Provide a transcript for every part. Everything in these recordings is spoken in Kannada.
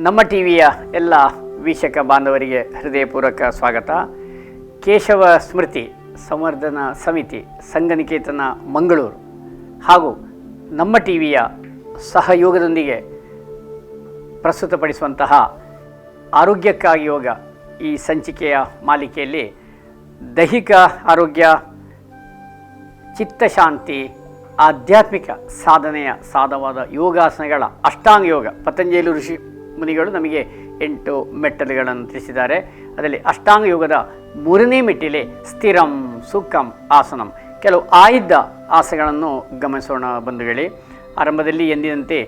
ನಮ್ಮ ಟಿವಿಯ ಎಲ್ಲ ವೀಕ್ಷಕ ಬಾಂಧವರಿಗೆ ಹೃದಯಪೂರ್ವಕ ಸ್ವಾಗತ. ಕೇಶವ ಸ್ಮೃತಿ ಸಂವರ್ಧನಾ ಸಮಿತಿ ಸಂಘನಿಕೇತನ ಮಂಗಳೂರು ಹಾಗೂ ನಮ್ಮ ಟಿವಿಯ ಸಹಯೋಗದೊಂದಿಗೆ ಪ್ರಸ್ತುತಪಡಿಸುವಂತಹ ಆರೋಗ್ಯಕ್ಕಾಗಿ ಯೋಗ ಈ ಸಂಚಿಕೆಯ ಮಾಲಿಕೆಯಲ್ಲಿ ದೈಹಿಕ ಆರೋಗ್ಯ, ಚಿತ್ತಶಾಂತಿ, ಆಧ್ಯಾತ್ಮಿಕ ಸಾಧನೆಯ ಸಾಧವಾದ ಯೋಗಾಸನಗಳ ಅಷ್ಟಾಂಗ ಯೋಗ ಪತಂಜಲಿ ಋಷಿ ಮುನಿಗಳು ನಮಗೆ 8 ಮೆಟ್ಟಲುಗಳನ್ನು ತಿಳಿಸಿದ್ದಾರೆ. ಅದರಲ್ಲಿ ಅಷ್ಟಾಂಗ ಯೋಗದ 3ನೇ ಮೆಟ್ಟಿಲೆ ಸ್ಥಿರಂ ಸುಖಂ ಆಸನಂ. ಕೆಲವು ಆಯ್ದ ಆಸನಗಳನ್ನು ಗಮನಿಸೋಣ ಬಂಧುಗಳೇ. ಆರಂಭದಲ್ಲಿ ಎಂದಿನಂತೆ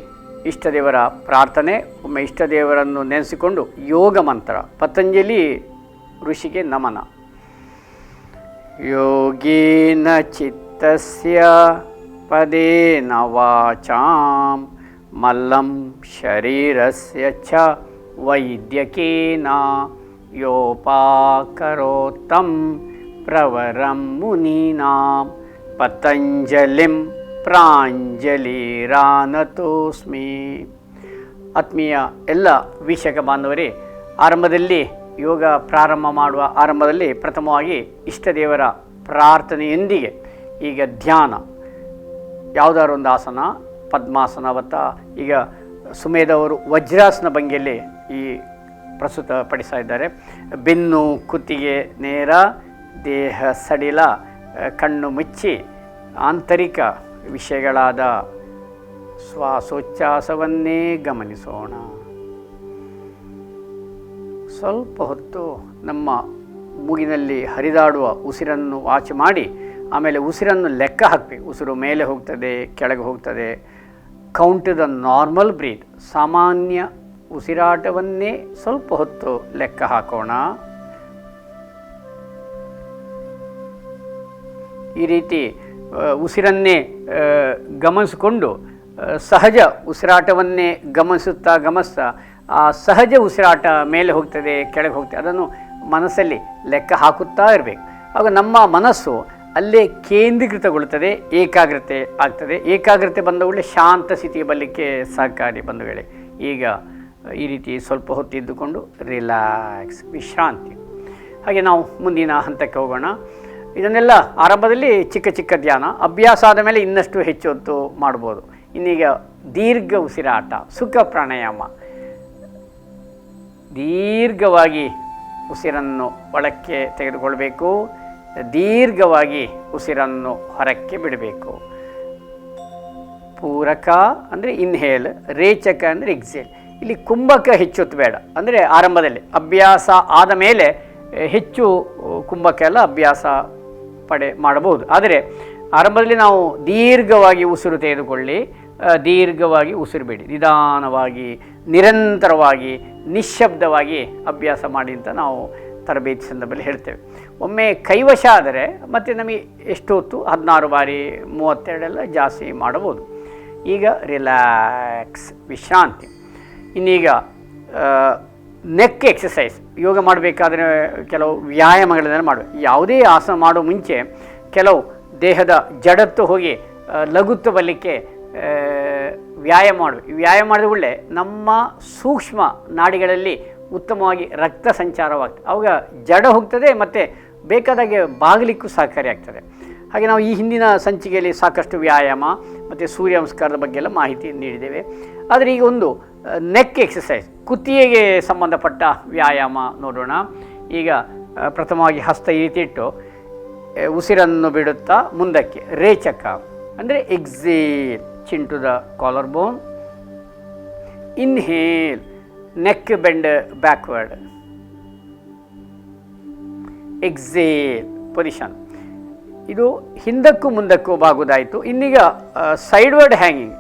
ಇಷ್ಟದೇವರ ಪ್ರಾರ್ಥನೆ, ಒಮ್ಮೆ ಇಷ್ಟದೇವರನ್ನು ನೆನೆಸಿಕೊಂಡು ಯೋಗ ಮಂತ್ರ, ಪತಂಜಲಿ ಋಷಿಗೆ ನಮನ. ಯೋಗೇನ ಚಿತ್ತಸ್ಯ ಪದೇನ ವಾಚಾಂ ಮಲ್ಲಂ ಶರೀರಸ್ಯ ಚ ವೈದ್ಯಕೇನ ಯೋಪಾಕರೋತ್ತಂ ಪ್ರವರಂ ಮುನೀನಾಂ ಪತಂಜಲಿಂ ಪ್ರಾಂಜಲಿರಾನತೋಸ್ಮಿ. ಆತ್ಮೀಯ ಎಲ್ಲ ವೀಕ್ಷಕ ಬಾಂಧವರೇ, ಆರಂಭದಲ್ಲಿ ಯೋಗ ಪ್ರಾರಂಭ ಮಾಡುವ ಆರಂಭದಲ್ಲಿ ಪ್ರಥಮವಾಗಿ ಇಷ್ಟದೇವರ ಪ್ರಾರ್ಥನೆಯೊಂದಿಗೆ ಈಗ ಧ್ಯಾನ, ಯಾವುದಾದ್ರು ಒಂದು ಆಸನ, ಪದ್ಮಾಸನ ಅವತ್ತ ಈಗ ಸುಮೇಧವರು ವಜ್ರಾಸನ ಭಂಗಿಯಲ್ಲಿ ಈ ಪ್ರಸ್ತುತಪಡಿಸ್ತಾ ಇದ್ದಾರೆ. ಬೆನ್ನು ಕುತ್ತಿಗೆ ನೇರ, ದೇಹ ಸಡಿಲ, ಕಣ್ಣು ಮುಚ್ಚಿ ಆಂತರಿಕ ವಿಷಯಗಳಾದ ಶ್ವಾಸೋಚ್ಛ್ವಾಸವನ್ನೇ ಗಮನಿಸೋಣ. ಸ್ವಲ್ಪ ಹೊತ್ತು ನಮ್ಮ ಮೂಗಿನಲ್ಲಿ ಹರಿದಾಡುವ ಉಸಿರನ್ನು ವಾಚ್ ಮಾಡಿ ಆಮೇಲೆ ಉಸಿರನ್ನು ಲೆಕ್ಕ ಹಾಕಬೇಕು. ಉಸಿರು ಮೇಲೆ ಹೋಗ್ತದೆ, ಕೆಳಗೆ ಹೋಗ್ತದೆ. ಕೌಂಟ್ ದ ನಾರ್ಮಲ್ ಬ್ರೀತ್, ಸಾಮಾನ್ಯ ಉಸಿರಾಟವನ್ನೇ ಸ್ವಲ್ಪ ಹೊತ್ತು ಲೆಕ್ಕ ಹಾಕೋಣ. ಈ ರೀತಿ ಉಸಿರನ್ನೇ ಗಮನಿಸಿಕೊಂಡು ಸಹಜ ಉಸಿರಾಟವನ್ನೇ ಗಮನಿಸ್ತಾ ಆ ಸಹಜ ಉಸಿರಾಟ ಮೇಲೆ ಹೋಗ್ತದೆ, ಕೆಳಗೆ ಹೋಗ್ತದೆ, ಅದನ್ನು ಮನಸ್ಸಲ್ಲಿ ಲೆಕ್ಕ ಹಾಕುತ್ತಾ ಇರಬೇಕು. ಆಗ ನಮ್ಮ ಮನಸ್ಸು ಅಲ್ಲೇ ಕೇಂದ್ರೀಕೃತಗೊಳ್ಳುತ್ತದೆ, ಏಕಾಗ್ರತೆ ಆಗ್ತದೆ. ಏಕಾಗ್ರತೆ ಬಂದ ಒಳ್ಳೆ ಶಾಂತ ಸ್ಥಿತಿಗೆ ಬರಲಿಕ್ಕೆ ಸಹಕಾರಿ ಬಂಧುಗಳೇ. ಈಗ ಈ ರೀತಿ ಸ್ವಲ್ಪ ಹೊತ್ತು ಇದ್ದುಕೊಂಡು ರಿಲ್ಯಾಕ್ಸ್, ವಿಶ್ರಾಂತಿ. ಹಾಗೆ ನಾವು ಮುಂದಿನ ಹಂತಕ್ಕೆ ಹೋಗೋಣ. ಇದನ್ನೆಲ್ಲ ಆರಂಭದಲ್ಲಿ ಚಿಕ್ಕ ಚಿಕ್ಕ ಧ್ಯಾನ, ಅಭ್ಯಾಸ ಆದ ಮೇಲೆ ಇನ್ನಷ್ಟು ಹೆಚ್ಚು ಹೊತ್ತು ಮಾಡ್ಬೋದು. ಇನ್ನೀಗ ದೀರ್ಘ ಉಸಿರಾಟ, ಸುಖ ಪ್ರಾಣಾಯಾಮ. ದೀರ್ಘವಾಗಿ ಉಸಿರನ್ನು ಒಳಕ್ಕೆ ತೆಗೆದುಕೊಳ್ಬೇಕು, ದೀರ್ಘವಾಗಿ ಉಸಿರನ್ನು ಹೊರಕ್ಕೆ ಬಿಡಬೇಕು. ಪೂರಕ ಅಂದರೆ ಇನ್ಹೇಲ್, ರೇಚಕ ಅಂದರೆ ಎಕ್ಸೇಲ್. ಇಲ್ಲಿ ಕುಂಭಕ ಹೆಚ್ಚೊತ್ತು ಬೇಡ. ಅಂದರೆ ಆರಂಭದಲ್ಲಿ ಅಭ್ಯಾಸ ಆದ ಮೇಲೆ ಹೆಚ್ಚು ಕುಂಭಕ ಎಲ್ಲ ಅಭ್ಯಾಸ ಮಾಡಬಹುದು. ಆದರೆ ಆರಂಭದಲ್ಲಿ ನಾವು ದೀರ್ಘವಾಗಿ ಉಸಿರು ತೆಗೆದುಕೊಳ್ಳಿ, ದೀರ್ಘವಾಗಿ ಉಸಿರು ಬಿಡಿ, ನಿಧಾನವಾಗಿ ನಿರಂತರವಾಗಿ ನಿಶ್ಶಬ್ದವಾಗಿ ಅಭ್ಯಾಸ ಮಾಡಿ ಅಂತ ನಾವು ತರಬೇತಿ ಸಂದರ್ಭದಲ್ಲಿ ಹೇಳ್ತೇವೆ. ಒಮ್ಮೆ ಕೈವಶ ಆದರೆ ಮತ್ತು ನಮಗೆ ಎಷ್ಟು ಹೊತ್ತು 16 ಬಾರಿ 32 ಎಲ್ಲ ಜಾಸ್ತಿ ಮಾಡಬಹುದು. ಈಗ ರಿಲ್ಯಾಕ್ಸ್, ವಿಶ್ರಾಂತಿ. ಇನ್ನೀಗ ನೆಕ್ ಎಕ್ಸಸೈಸ್. ಯೋಗ ಮಾಡಬೇಕಾದ್ರೆ ಕೆಲವು ವ್ಯಾಯಾಮಗಳನ್ನು ಮಾಡಬೇಕು. ಯಾವುದೇ ಆಸನ ಮಾಡೋ ಮುಂಚೆ ಕೆಲವು ದೇಹದ ಜಡತ್ತು ಹೋಗಿ ಲಘುತ್ವ ಬರಲಿಕ್ಕೆ ವ್ಯಾಯಾಮ ಮಾಡಬೇಕು. ವ್ಯಾಯಾಮ ಮಾಡಿದ ಕೂಡಲೇ ನಮ್ಮ ಸೂಕ್ಷ್ಮ ನಾಡಿಗಳಲ್ಲಿ ಉತ್ತಮವಾಗಿ ರಕ್ತ ಸಂಚಾರವಾಗ್ತದೆ. ಆವಾಗ ಜಡ ಹೋಗ್ತದೆ ಮತ್ತು ಬೇಕಾದಾಗೆ ಬಾಗಲಿಕ್ಕೂ ಸಹಕಾರಿಯಾಗ್ತದೆ. ಹಾಗೆ ನಾವು ಈ ಹಿಂದಿನ ಸಂಚಿಕೆಯಲ್ಲಿ ಸಾಕಷ್ಟು ವ್ಯಾಯಾಮ ಮತ್ತು ಸೂರ್ಯ ನಮಸ್ಕಾರದ ಬಗ್ಗೆ ಎಲ್ಲ ಮಾಹಿತಿ ನೀಡಿದ್ದೇವೆ. ಆದರೆ ಈಗ ಒಂದು ನೆಕ್ ಎಕ್ಸಸೈಸ್, ಕುತ್ತಿಗೆಗೆ ಸಂಬಂಧಪಟ್ಟ ವ್ಯಾಯಾಮ ನೋಡೋಣ. ಈಗ ಪ್ರಥಮವಾಗಿ ಹಸ್ತ ಈ ರೀತಿ ಇಟ್ಟು ಉಸಿರನ್ನು ಬಿಡುತ್ತಾ ಮುಂದಕ್ಕೆ, ರೇಚಕ ಅಂದರೆ exhale, chin to the collar bone. Inhale, neck bend backward. Exhale position. ಇದು ಹಿಂದಕ್ಕೂ ಮುಂದಕ್ಕೂ ಬಾಗುವುದಾಯಿತು. ಇನ್ನೀಗ ಸೈಡ್ವರ್ಡ್ ಹ್ಯಾಂಗಿಂಗ್.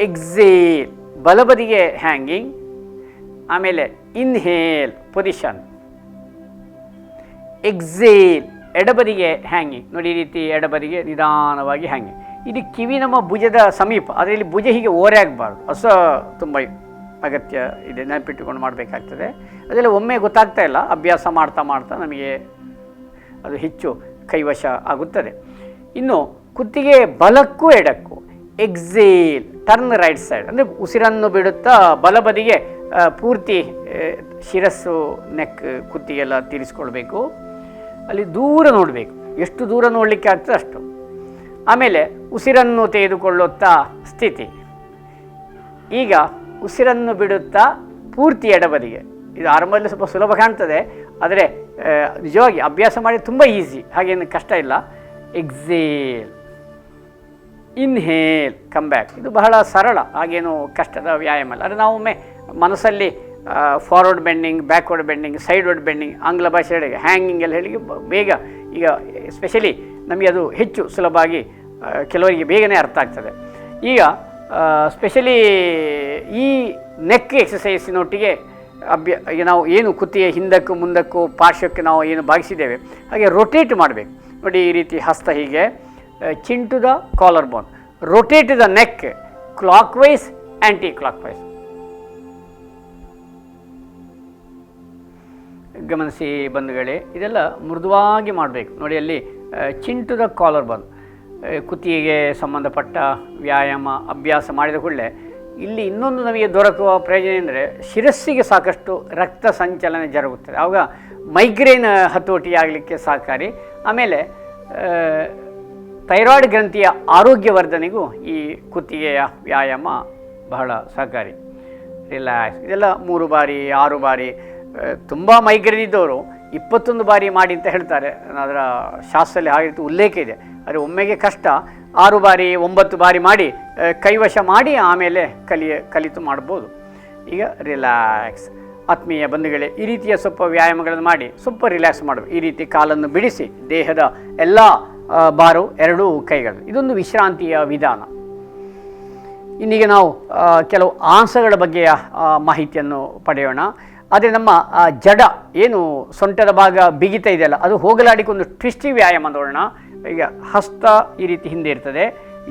ಎಕ್ಸೇಲ್, ಬಲಬದಿಗೆ ಹ್ಯಾಂಗಿಂಗ್. ಆಮೇಲೆ ಇನ್ಹೇಲ್ ಪೊಸಿಷನ್. ಎಕ್ಸೇಲ್, ಎಡಬದಿಗೆ ಹ್ಯಾಂಗಿಂಗ್. ನೋಡಿ, ಈ ರೀತಿ ಎಡಬದಿಗೆ ನಿಧಾನವಾಗಿ ಹ್ಯಾಂಗಿಂಗ್. ಇದು ಕಿವಿ ನಮ್ಮ ಭುಜದ ಸಮೀಪ, ಅದರಲ್ಲಿ ಭುಜ ಹೀಗೆ ಓರೆ ಆಗಬಾರ್ದು. ತುಂಬ ಅಗತ್ಯ ಇದೆ, ನೆನಪಿಟ್ಟುಕೊಂಡು ಮಾಡಬೇಕಾಗ್ತದೆ. ಅದೆಲ್ಲ ಒಮ್ಮೆ ಗೊತ್ತಾಗ್ತಾ ಇಲ್ಲ, ಅಭ್ಯಾಸ ಮಾಡ್ತಾ ಮಾಡ್ತಾ ನಮಗೆ ಅದು ಹೆಚ್ಚು ಕೈವಶ ಆಗುತ್ತದೆ. ಇನ್ನು ಕುತ್ತಿಗೆ ಬಲಕ್ಕೂ ಎಡಕ್ಕೂ. ಎಕ್ಸೇಲ್, ಟರ್ನ್ ರೈಟ್ ಸೈಡ್ ಅಂದರೆ ಉಸಿರನ್ನು ಬಿಡುತ್ತಾ ಬಲಬದಿಗೆ ಪೂರ್ತಿ ಶಿರಸ್ಸು ನೆಕ್ ಕುತ್ತಿಗೆಲ್ಲ ತೀರಿಸ್ಕೊಳ್ಬೇಕು. ಅಲ್ಲಿ ದೂರ ನೋಡಬೇಕು, ಎಷ್ಟು ದೂರ ನೋಡಲಿಕ್ಕೆ ಆಗ್ತದೆ ಅಷ್ಟು. ಆಮೇಲೆ ಉಸಿರನ್ನು ತೆಗೆದುಕೊಳ್ಳುತ್ತಾ ಸ್ಥಿತಿ. ಈಗ ಉಸಿರನ್ನು ಬಿಡುತ್ತಾ ಪೂರ್ತಿ ಎಡಬದಿಗೆ. ಇದು ಆರಂಭದಲ್ಲಿ ಸ್ವಲ್ಪ ಸುಲಭ ಕಾಣ್ತದೆ, ಆದರೆ ನಿಜವಾಗಿ ಅಭ್ಯಾಸ ಮಾಡಿ ತುಂಬ ಈಸಿ, ಹಾಗೇನು ಕಷ್ಟ ಇಲ್ಲ. Exhale, inhale, come back. ಇದು ಬಹಳ ಸರಳ, ಹಾಗೇನು ಕಷ್ಟದ ವ್ಯಾಯಾಮ ಅಲ್ಲ. ಅಂದರೆ ನಾವೊಮ್ಮೆ ಮನಸ್ಸಲ್ಲಿ forward bending, backward bending, sideward bending, ಆಂಗ್ಲ ಭಾಷೆ ಹ್ಯಾಂಗಿಂಗ್ ಎಲ್ಲ ಹೇಳಿ ಬೇಗ, ಈಗ ಸ್ಪೆಷಲಿ ನಮಗೆ ಅದು ಹೆಚ್ಚು ಸುಲಭವಾಗಿ ಕೆಲವರಿಗೆ ಬೇಗನೆ ಅರ್ಥ ಆಗ್ತದೆ. ಈಗ ಸ್ಪೆಷಲಿ ಈ ನೆಕ್ ಎಕ್ಸಸೈಸಿನೊಟ್ಟಿಗೆ ಈಗ ನಾವು ಏನು ಕುತ್ತಿಗೆ ಹಿಂದಕ್ಕೂ ಮುಂದಕ್ಕೂ ಪಾರ್ಶ್ವಕ್ಕೆ ನಾವು ಏನು ಭಾಗಿಸಿದ್ದೇವೆ ಹಾಗೆ ರೊಟೇಟ್ ಮಾಡಬೇಕು. ನೋಡಿ, ಈ ರೀತಿ ಹಸ್ತ ಹೀಗೆ, chin to the collar bone, rotate the neck clockwise, anticlockwise. ಗಮನಿಸಿ ಬಂಧುಗಳೇ, ಇದೆಲ್ಲ ಮೃದುವಾಗಿ ಮಾಡಬೇಕು. ನೋಡಿ, ಅಲ್ಲಿ chin to the collar bone, ಕುತ್ತಿಗೆಗೆ ಸಂಬಂಧಪಟ್ಟ ವ್ಯಾಯಾಮ ಅಭ್ಯಾಸ ಮಾಡಿದ ಕೂಡಲೇ ಇಲ್ಲಿ ಇನ್ನೊಂದು ನಮಗೆ ದೊರಕುವ ಪ್ರಯೋಜನ ಅಂದರೆ ಶಿರಸ್ಸಿಗೆ ಸಾಕಷ್ಟು ರಕ್ತ ಸಂಚಲನೆ ಜರುಗುತ್ತದೆ. ಆವಾಗ ಮೈಗ್ರೇನ್ ಹತೋಟಿ ಆಗಲಿಕ್ಕೆ ಸಹಕಾರಿ. ಆಮೇಲೆ ಥೈರಾಯ್ಡ್ ಗ್ರಂಥಿಯ ಆರೋಗ್ಯವರ್ಧನೆಗೂ ಈ ಕುತ್ತಿಗೆಯ ವ್ಯಾಯಾಮ ಬಹಳ ಸಹಕಾರಿ. ರಿಲ್ಯಾಕ್ಸ್. ಇದೆಲ್ಲ 3 ಬಾರಿ 6 ಬಾರಿ, ತುಂಬ ಮೈಗ್ರೇನ್ ಇದ್ದವರು 21 ಬಾರಿ ಮಾಡಿ ಅಂತ ಹೇಳ್ತಾರೆ. ಅದರ ಶಾಸ್ತ್ರದಲ್ಲಿ ಹಾಗೆ ಉಲ್ಲೇಖ ಇದೆ. ಆದರೆ ಒಮ್ಮೆಗೆ ಕಷ್ಟ, 6 ಬಾರಿ 9 ಬಾರಿ ಮಾಡಿ ಕೈವಶ ಮಾಡಿ ಆಮೇಲೆ ಕಲಿತು ಮಾಡ್ಬೋದು. ಈಗ ರಿಲ್ಯಾಕ್ಸ್. ಆತ್ಮೀಯ ಬಂಧುಗಳೇ, ಈ ರೀತಿಯ ಸ್ವಲ್ಪ ವ್ಯಾಯಾಮಗಳನ್ನು ಮಾಡಿ ಸ್ವಲ್ಪ ರಿಲ್ಯಾಕ್ಸ್ ಮಾಡಬೇಕು. ಈ ರೀತಿ ಕಾಲನ್ನು ಬಿಡಿಸಿ ದೇಹದ ಎಲ್ಲ ಬಾರು 2 ಕೈಗಳು, ಇದೊಂದು ವಿಶ್ರಾಂತಿಯ ವಿಧಾನ. ಇನ್ನೀಗ ನಾವು ಕೆಲವು ಆಸನಗಳ ಬಗ್ಗೆಯ ಮಾಹಿತಿಯನ್ನು ಪಡೆಯೋಣ. ಆದರೆ ನಮ್ಮ ಜಡ ಏನು ಸೊಂಟದ ಭಾಗ ಬಿಗಿತ ಇದೆಯಲ್ಲ, ಅದು ಹೋಗಲಾಡಿಕೆ ಒಂದು ಟ್ವಿಸ್ಟಿಂಗ್ ವ್ಯಾಯಾಮ ನೋಡೋಣ. ಈಗ ಹಸ್ತ ಈ ರೀತಿ ಹಿಂದೆ ಇರ್ತದೆ,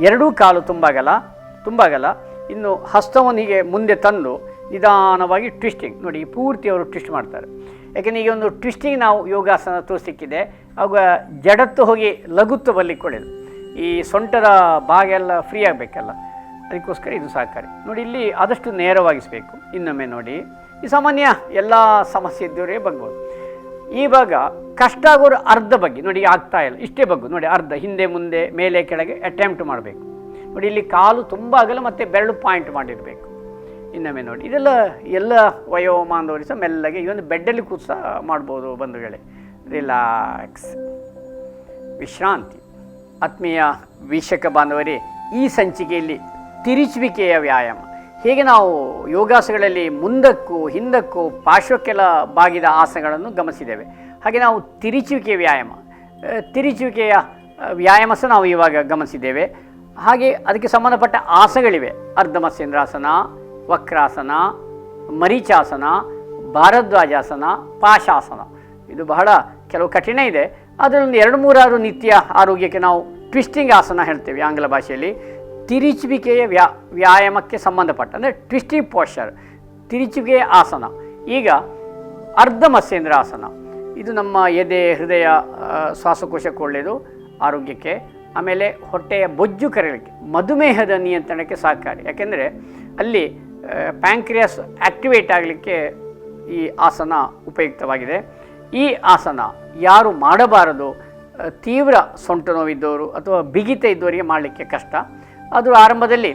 2 ಕಾಲು ತುಂಬಾಗಲ್ಲ. ಇನ್ನು ಹಸ್ತವನ್ನು ಹೀಗೆ ಮುಂದೆ ತಂದು ನಿಧಾನವಾಗಿ ಟ್ವಿಸ್ಟಿಂಗ್. ನೋಡಿ, ಪೂರ್ತಿ ಅವರು ಟ್ವಿಸ್ಟ್ ಮಾಡ್ತಾರೆ. ಯಾಕೆಂದರೆ ಈಗ ಒಂದು ಟ್ವಿಸ್ಟಿಂಗ್ ನಾವು ಯೋಗಾಸನ ತೋರಿಸಿಕ್ಕಿದೆ, ಆವಾಗ ಜಡತ್ತು ಹೋಗಿ ಲಘುತ್ವ ಬರ್ಲಿಕ್ಕೆ ಒಳ್ಳೆಯದು. ಈ ಸೊಂಟದ ಭಾಗ ಎಲ್ಲ ಫ್ರೀ ಆಗಬೇಕಲ್ಲ, ಅದಕ್ಕೋಸ್ಕರ ಇದು ಸಹಕಾರಿ. ನೋಡಿ, ಇಲ್ಲಿ ಆದಷ್ಟು ನೇರವಾಗಿಸಬೇಕು. ಇನ್ನೊಮ್ಮೆ ನೋಡಿ, ಈ ಸಾಮಾನ್ಯ ಎಲ್ಲ ಸಮಸ್ಯೆ ಇದ್ದವರೇ ಬಗ್ಬೋದು. ಈ ಭಾಗ ಕಷ್ಟ ಆಗೋರು ಅರ್ಧ ಬಗ್ಗೆ ನೋಡಿ, ಆಗ್ತಾ ಇಲ್ಲ, ಇಷ್ಟೇ ಬಗ್ಗು ನೋಡಿ, ಅರ್ಧ ಹಿಂದೆ ಮುಂದೆ ಮೇಲೆ ಕೆಳಗೆ ಅಟೆಂಪ್ಟ್ ಮಾಡಬೇಕು. ನೋಡಿ, ಇಲ್ಲಿ ಕಾಲು ತುಂಬ ಆಗಲ್ಲ ಮತ್ತು ಬೆರಳು ಪಾಯಿಂಟ್ ಮಾಡಿರಬೇಕು. ಇನ್ನೊಮ್ಮೆ ನೋಡಿ, ಇದೆಲ್ಲ ಎಲ್ಲ ವಯೋಮಾನದವರು ಸಹ ಮೆಲ್ಲಗೆ ಈ ಒಂದು ಬೆಡ್ಡಲ್ಲಿ ಕೂತು ಸಹ ಮಾಡ್ಬೋದು ಬಂಧುಗಳೇ. ರಿಲ್ಯಾಕ್ಸ್, ವಿಶ್ರಾಂತಿ. ಆತ್ಮೀಯ ವೀಕ್ಷಕ ಬಾಂಧವರೇ, ಈ ಸಂಚಿಕೆಯಲ್ಲಿ ತಿರುಚುವಿಕೆಯ ವ್ಯಾಯಾಮ, ಹೇಗೆ ನಾವು ಯೋಗಾಸನಗಳಲ್ಲಿ ಮುಂದಕ್ಕೂ ಹಿಂದಕ್ಕೂ ಪಾರ್ಶ್ವಕ್ಕೆಲ್ಲ ಬಾಗಿದ ಆಸನಗಳನ್ನು ಗಮನಿಸಿದ್ದೇವೆ, ಹಾಗೆ ನಾವು ತಿರುಚುವಿಕೆಯ ವ್ಯಾಯಾಮ ಸಹ ನಾವು ಇವಾಗ ಗಮನಿಸಿದ್ದೇವೆ. ಹಾಗೆ ಅದಕ್ಕೆ ಸಂಬಂಧಪಟ್ಟ ಆಸನಗಳಿವೆ. ಅರ್ಧ ಮತ್ಸ್ಯೇಂದ್ರಾಸನ, ವಕ್ರಾಸನ, ಮರೀಚಾಸನ, ಭಾರದ್ವಾಜಾಸನ, ಪಾಶಾಸನ. ಇದು ಬಹಳ ಕೆಲವು ಕಠಿಣ ಇದೆ. ಅದರಲ್ಲೊಂದು 2-3 ನಿತ್ಯ ಆರೋಗ್ಯಕ್ಕೆ ನಾವು ಟ್ವಿಸ್ಟಿಂಗ್ ಆಸನ ಹೇಳ್ತೇವೆ ಆಂಗ್ಲ ಭಾಷೆಯಲ್ಲಿ. ತಿರುಚುವಿಕೆಯ ವ್ಯಾಯಾಮಕ್ಕೆ ಸಂಬಂಧಪಟ್ಟ ಅಂದರೆ ಟ್ವಿಸ್ಟಿಂಗ್ ಪೋಶ್ಚರ್, ತಿರುಚುವಿಕೆಯ ಆಸನ. ಈಗ ಅರ್ಧ ಮತ್ಸ್ಯೇಂದ್ರಾಸನ, ಇದು ನಮ್ಮ ಎದೆ ಹೃದಯ ಶ್ವಾಸಕೋಶಕ್ಕೆ ಒಳ್ಳೆಯದು, ಆರೋಗ್ಯಕ್ಕೆ. ಆಮೇಲೆ ಹೊಟ್ಟೆಯ ಬೊಜ್ಜು ಕರಗಲಿಕ್ಕೆ, ಮಧುಮೇಹದ ನಿಯಂತ್ರಣಕ್ಕೆ ಸಹಕಾರಿ. ಯಾಕೆಂದರೆ ಅಲ್ಲಿ ಪ್ಯಾಂಕ್ರಿಯಾಸ್ ಆ್ಯಕ್ಟಿವೇಟ್ ಆಗಲಿಕ್ಕೆ ಈ ಆಸನ ಉಪಯುಕ್ತವಾಗಿದೆ. ಈ ಆಸನ ಯಾರು ಮಾಡಬಾರದು, ತೀವ್ರ ಸೊಂಟ ನೋವಿದ್ದವರು ಅಥವಾ ಬಿಗಿತ ಇದ್ದವರಿಗೆ ಮಾಡಲಿಕ್ಕೆ ಕಷ್ಟ. ಅದು ಆರಂಭದಲ್ಲಿ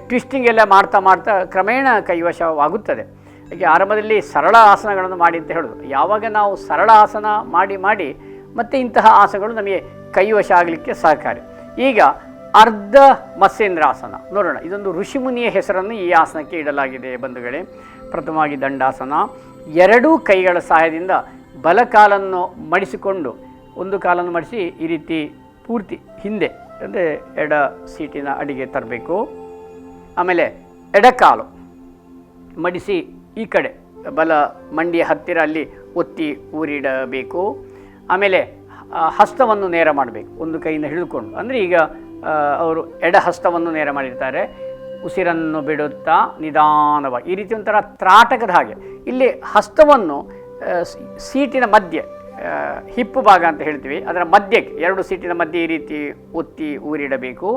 ಟ್ವಿಸ್ಟಿಂಗ್ ಎಲ್ಲ ಮಾಡ್ತಾ ಕ್ರಮೇಣ ಕೈವಶವಾಗುತ್ತದೆ. ಹೀಗೆ ಆರಂಭದಲ್ಲಿ ಸರಳ ಆಸನಗಳನ್ನು ಮಾಡಿ ಅಂತ ಹೇಳೋದು. ಯಾವಾಗ ನಾವು ಸರಳ ಆಸನ ಮಾಡಿ ಮತ್ತು ಇಂತಹ ಆಸನಗಳು ನಮಗೆ ಕೈವಶ ಆಗಲಿಕ್ಕೆ ಸಹಕಾರಿ. ಈಗ ಅರ್ಧ ಮತ್ಸ್ಯೇಂದ್ರಾಸನ ನೋಡೋಣ. ಇದೊಂದು ಋಷಿಮುನಿಯ ಹೆಸರನ್ನು ಈ ಆಸನಕ್ಕೆ ಇಡಲಾಗಿದೆ ಬಂಧುಗಳೇ. ಪ್ರಥಮವಾಗಿ ದಂಡಾಸನ. 2 ಕೈಗಳ ಸಹಾಯದಿಂದ ಬಲಕಾಲನ್ನು ಮಡಿಸಿಕೊಂಡು, ಒಂದು ಕಾಲನ್ನು ಮಡಿಸಿ ಈ ರೀತಿ ಪೂರ್ತಿ ಹಿಂದೆ ಅಂದರೆ ಎಡ ಸೀಟಿನ ಅಡಿಗೆ ತರಬೇಕು. ಆಮೇಲೆ ಎಡಕಾಲು ಮಡಿಸಿ ಈ ಕಡೆ ಬಲ ಮಂಡಿಯ ಹತ್ತಿರ ಅಲ್ಲಿ ಒತ್ತಿ ಊರಿಡಬೇಕು. ಆಮೇಲೆ ಹಸ್ತವನ್ನು ನೇರ ಮಾಡಬೇಕು, ಒಂದು ಕೈಯಿಂದ ಹಿಡಿದುಕೊಂಡು. ಅಂದರೆ ಈಗ ಅವರು ಎಡ ಹಸ್ತವನ್ನು ನೇರ ಮಾಡಿರ್ತಾರೆ. ಉಸಿರನ್ನು ಬಿಡುತ್ತಾ ನಿಧಾನವಾಗಿ ಈ ರೀತಿ ಒಂಥರ ತ್ರಾಟಕದ ಹಾಗೆ ಇಲ್ಲಿ ಹಸ್ತವನ್ನು ಸೀಟಿನ ಮಧ್ಯೆ, ಹಿಪ್ಪು ಭಾಗ ಅಂತ ಹೇಳ್ತೀವಿ, ಅದರ ಮಧ್ಯಕ್ಕೆ 2 ಸೀಟಿನ ಮಧ್ಯೆ ಈ ರೀತಿ ಒತ್ತಿ ಊರಿಡಬೇಕು.